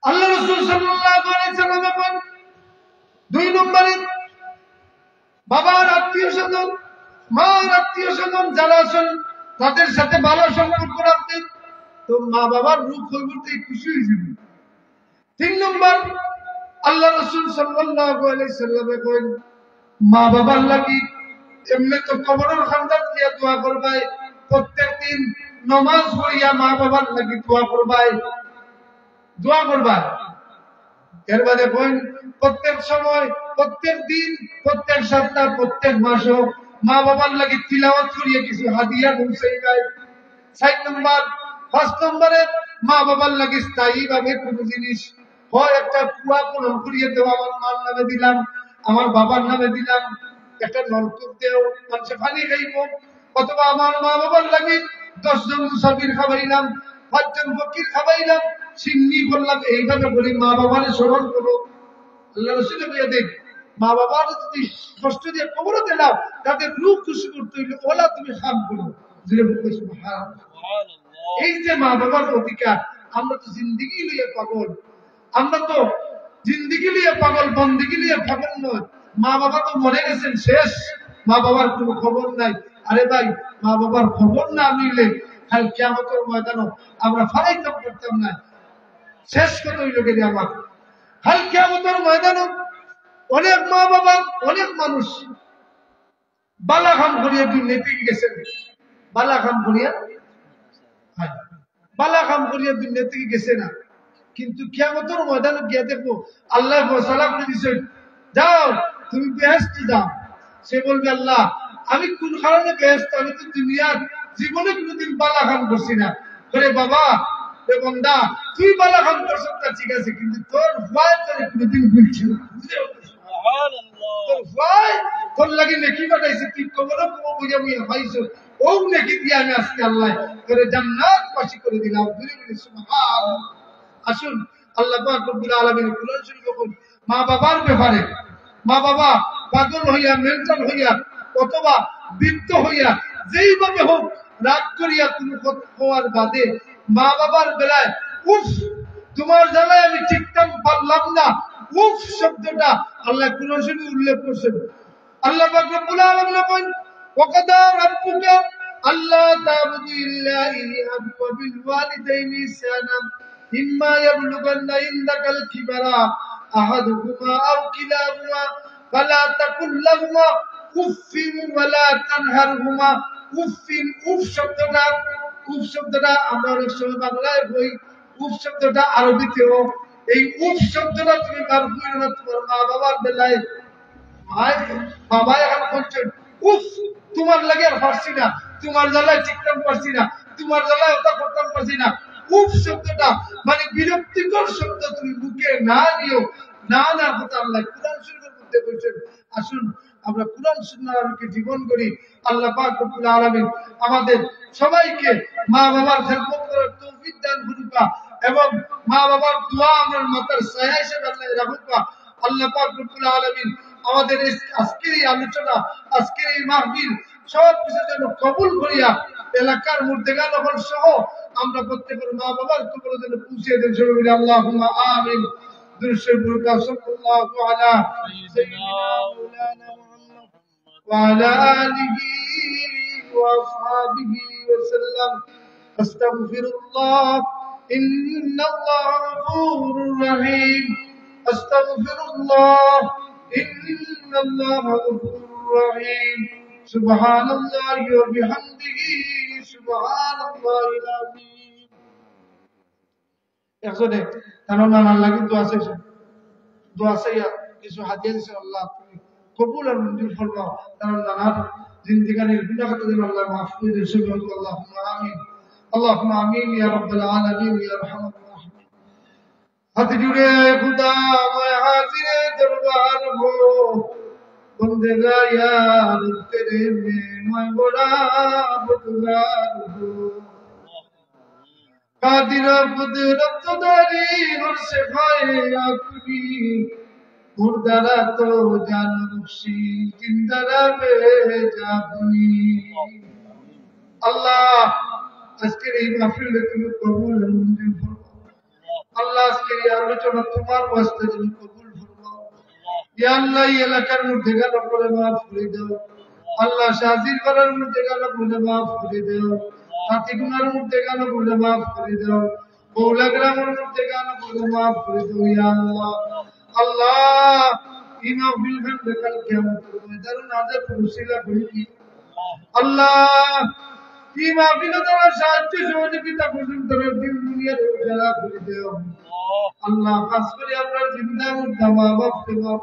আল্লাহ রাসূল সাল্লাল্লাহু আলাইহি ওয়াসাল্লাম বলেন, 2 নম্বরে বাবার আত্মীয় স্বজন, মার আত্মীয় স্বজন যারা আছেন তাদের সাথে ভালো সম্পর্ক রাখবেন, তো মা বাবার রূপ পরিবর্তে খুশি হয়ে যাবে। 3 নম্বর আল্লাহ রাসূল সাল্লাল্লাহু আলাইহি ওয়াসাল্লাম বলেন, মা বাবার লাগি এমনি তো কবরের খান্দাত দিয়া দোয়া করবাই, প্রত্যেক দিন নামাজ পড়িয়া মা বাবার লাগি দোয়া করবাই। এর বাদে বলেন প্রত্যেক সময়, প্রত্যেক দিন, প্রত্যেক সপ্তাহ, প্রত্যেক মাসে মা বাবার লাগি তিলাওয়াত করিয়া কিছু হাদিয়া পৌঁছাইবাই। 4 নম্বর 5 নম্বরে মা বাবার লাগি স্থায়ী ভাবে কোনো জিনিস হয় একটা কুয়া পূরণ করিয়ে দেওয়া, আমার মার নামে দিলাম, আমার বাবার নামে দিলাম, একটা নলকূপ দেও মানুষে পানি খাইব, অথবা আমার মা বাবার লাগি 10 জন মুসাফির খাবাইলাম, 5 জন ফকির খাবাইলাম, সিন্নি করলাম। এইভাবে বলি মা বাবার স্মরণ করো। আল্লাহ রাসূল বলে দেখ, মা বাবার যদি কষ্ট দিয়ে কবরে দিলাম, তাদের রূহ খুশি করতে হইলে ওলা তুমি খাম করো। এই যে মা বাবার অধিকার, আমরা তো জিন্দিগি লিয়ে পাগল, বন্দিগি লিয়ে পাগল নয়। মা বাবা তো মরে গেছেন, শেষ, মা বাবার কোনো খবর নাই। আরে ভাই, মা বাবার খবর না নিলে কাল কিয়ামতের ময়দানে আমরা ফারাইতাম করতাম না। শেষ কথা হইল গেলে আমার কাল কিয়ামতের ময়দানে অনেক মা বাবা, অনেক মানুষ বালাখাম করিয়া দুর্নীতি গেছেন, বালাখাম করিয়া দুর্নীতি গেছে না, কিন্তু কিয়ামতের ময়দানে গিয়া দেখবো আল্লাহ ফয়সালা করে দিয়েছেন, যাও তুমি বেহেশতে যাও। সে বলবে, আল্লাহ আমি কোন কারণে বেহেশত, আমি তো দুনিয়ার জীবনে কোনোদিন বালাখাম করছি না। বলে বাবা এ বান্দা, তুই বালাখাম করছ না ঠিক আছে, কিন্তু তোর ভয় তোর কোনোদিন ভুলছি না, তোর ভয় তোর লাগি নেকি পাঠাইছে, তুই কবর বুঝে বুঝে পাইছো, ও নেকি দিয়ে আমি আজকে আল্লাহ করে জান্নাত পাশি করে দিলাম। সুবহানাল্লাহ। আসুন আল্লাহ পাক রব্বুল আলামিন কুরআন শরীফে বলেন, মা বাবার ব্যাপারে, মা বাবা পাগল হইয়া, মেন্টাল হইয়া, অথবা বৃদ্ধ হইয়া, যেইভাবে হোক রাগ করিয়া কোনো হওয়ার বাদে মা বাবার বেলায় উফ তোমার জ্বালায় আমি ঠিকঠাক পারলাম না, উফ শব্দটা আল্লাহ কুরআন শরীফে উল্লেখ করছেন। আল্লাহ পাক রব্বুল আলামিন বলেন, ওয়াকাদা রাব্বুকা আল্লা তা'বুদু ইল্লা ইয়্যাহু ওয়া বিল ওয়ালিদাইনি ইহসানা ইম্মা ইয়াবলুগান্না ইনদাকাল কিবারা আহাদুহুমা আও কিলাহুমা ফালা তাকুল লাহুমা উফিন ওয়ালা তানহারহুমা। উফ শব্দটা আমরা অনেক সময় বাংলায় বই, উফ শব্দটা আরবিতেও। এই উফ শব্দটা তুমি বার করে না তোমার মা বাবার বেলায়। বাবা এখন বলছেন উফ তোমার লাগে আর পারছি না, তোমার জ্বালায় ঠিকঠাক পারছি না, তোমার জ্বালায় ওটা করতাম পারছি না। উফ শব্দটা মানে বিরক্তিকর শব্দ, তুমি মুখে না নিও, না কথা আল্লাহ কুরআন শরীফের মধ্যে বলছেন। আসুন আমরা কুরআন সুন্নাহকে জীবন করি। আল্লাহ পাক রব্বুল আলামিন আমাদের সবাইকে মা বাবার খেদমত করার তৌফিক দান করুক এবং মা বাবার দোয়া আমার মাথার ছায়া হিসেবে আল্লাহ রাখুক। আল্লাহ পাক রব্বুল আলামিন আমাদের আজকের এই আলোচনা, আজকের এই মাহফিল সব কিছু যেন কবুল করিয়া এলাকার মুর্দেগান সহ আমরা প্রত্যেকের মা বাবার কবরে যেন পৌঁছে দেন। সবাই বলি আল্লাহুম্মা আমিন। দুরূদ সাল্লাল্লাহু আলা সাইয়্যিদিনা মাওলানা মুহাম্মদ ওয়া আলা আলিহি ওয়া আসহাবিহি ওয়া সাল্লাম। আস্তাগফিরুল্লাহ ইন্নাল্লাহা গফুরুর রহিম। আস্তাগফিরুল্লাহ ইন্নাল্লাহা গফুরুর রহিম। সুবহানাল্লাহি ওয়া বিহামদিহি সুবহানাল্লাহিল আযীম। একজনে তার নানার লাগি দোয়া চাইয়া কিছু হাদিয়া দিছে। আল্লাহ তুমি কবুল আর মঞ্জুর ফরমাও। তার নানার জিন্দেগানির গুনাহ যেন আল্লাহ মাফ করে দেন। সুবহানাল্লাহ। আল্লাহুম্মা আমিন। আল্লাহুম্মা আমিন ইয়া রাব্বাল আলামিন ইয়া আরহামার রাহিমিন। হাত জুড়ে খুদা मैं हाजिर दरबार हो बंदेगा यार तेरे में मैं बड़ा बदलार हो कादिर कुदरत दारी हर से खाए अपनी मुर्दारा तो जान बख्शी जिंदारा बेजाबनी। अल्लाह আজকের এই মাহফিলে তুমি কবুল আর মঞ্জুর ফরমাও। আল্লাহ আজকের এই আলোচনা তোমার ওয়াস্তে তুমি কবুল ফরমাও। ইয়া আল্লাহ এই এলাকার মধ্যে গান করে মাফ করে দাও। আল্লাহ শাজির করার মধ্যে গান করে মাফ করে দাও। হাতিগুনার মধ্যে গান করে মাফ করে দাও। বৌলা গ্রামের মধ্যে গান করে মাফ করে দাও। ইয়া আল্লাহ আল্লাহ এই মাহফিল খান কাল কিয়ামতের ময়দানে নাজাত ওসিলা করে দিও। আল্লাহ এই মাহফিলে তোমার সাহায্য সহযোগিতা করুন। তোমার দিন দুনিয়ার উজালা করে দাও। আল্লাহ খাস করে আপনার জিন্দা মুর্দা মা বাপকে মাফ।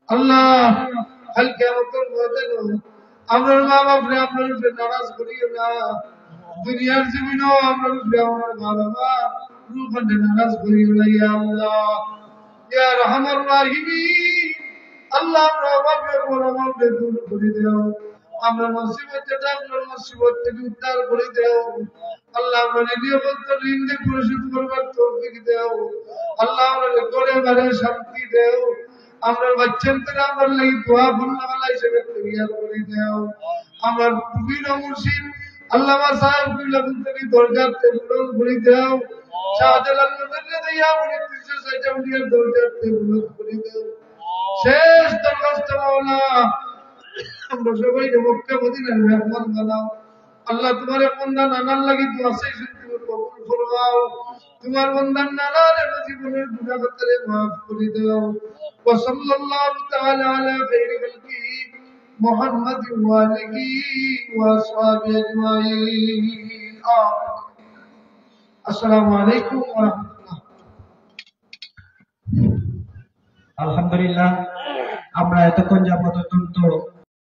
আল্লাহ কাল কিয়ামতের ময়দানে আপনার মা বাপরে আপনার উপরে নারাজ করিও না। দুনিয়ার জীবনেও আপনার উপরে আমার মা বাবা রূপে নারাজ করিও না। ইয়া আল্লাহ ইয়া রহমান রাহিমিন। আল্লাহ আপনার বাপরে বড় বাপরে দূর করে দাও। আমরা মুসিবত থেকে আপনার মুসিবত থেকে উদ্ধার করে দাও। আল্লাহ আমরা নিয়মিত ঋণ পরিশোধ করবার তৌফিক দাও। আল্লাহ আমরা ঘরে ঘরে শান্তি দাও। আমরা বাচ্চাদের আমরা লাগি দোয়া বন্দাওয়ালা হিসেবে তৈয়ার করে দাও। আমরা পীর ও মুর্শিদ আল্লামা সাহেব কিবলা থেকে দরজাতে পূরণ করে দাও। শাহজালাল নদরে দিয়া উনি 360 উনির দরজাতে পূরণ করে দাও। শেষ দরখাস্ত মাওলা আমরা সবাই মক্কা মদিনার মেহমান বানাও। আল্লাহ তোমার বান্দা নানার লাগি দোয়া চাইছি তুমি কবুল ফরমাও। তোমার বান্দার নানার জীবনের গুনাহ খাতারে maaf করে দাও। ওয়া সাল্লাল্লাহু তাআলা আলা খাইরি খালকি মুহাম্মাদ ওয়া আলিহি ওয়া আসহাবিহি আজমাইন। আমিন। আসসালামু আলাইকুম ওয়া রাহমাতুল্লাহ। আলহামদুলিল্লাহ আমরা এতক্ষণ যাবত অত্যন্ত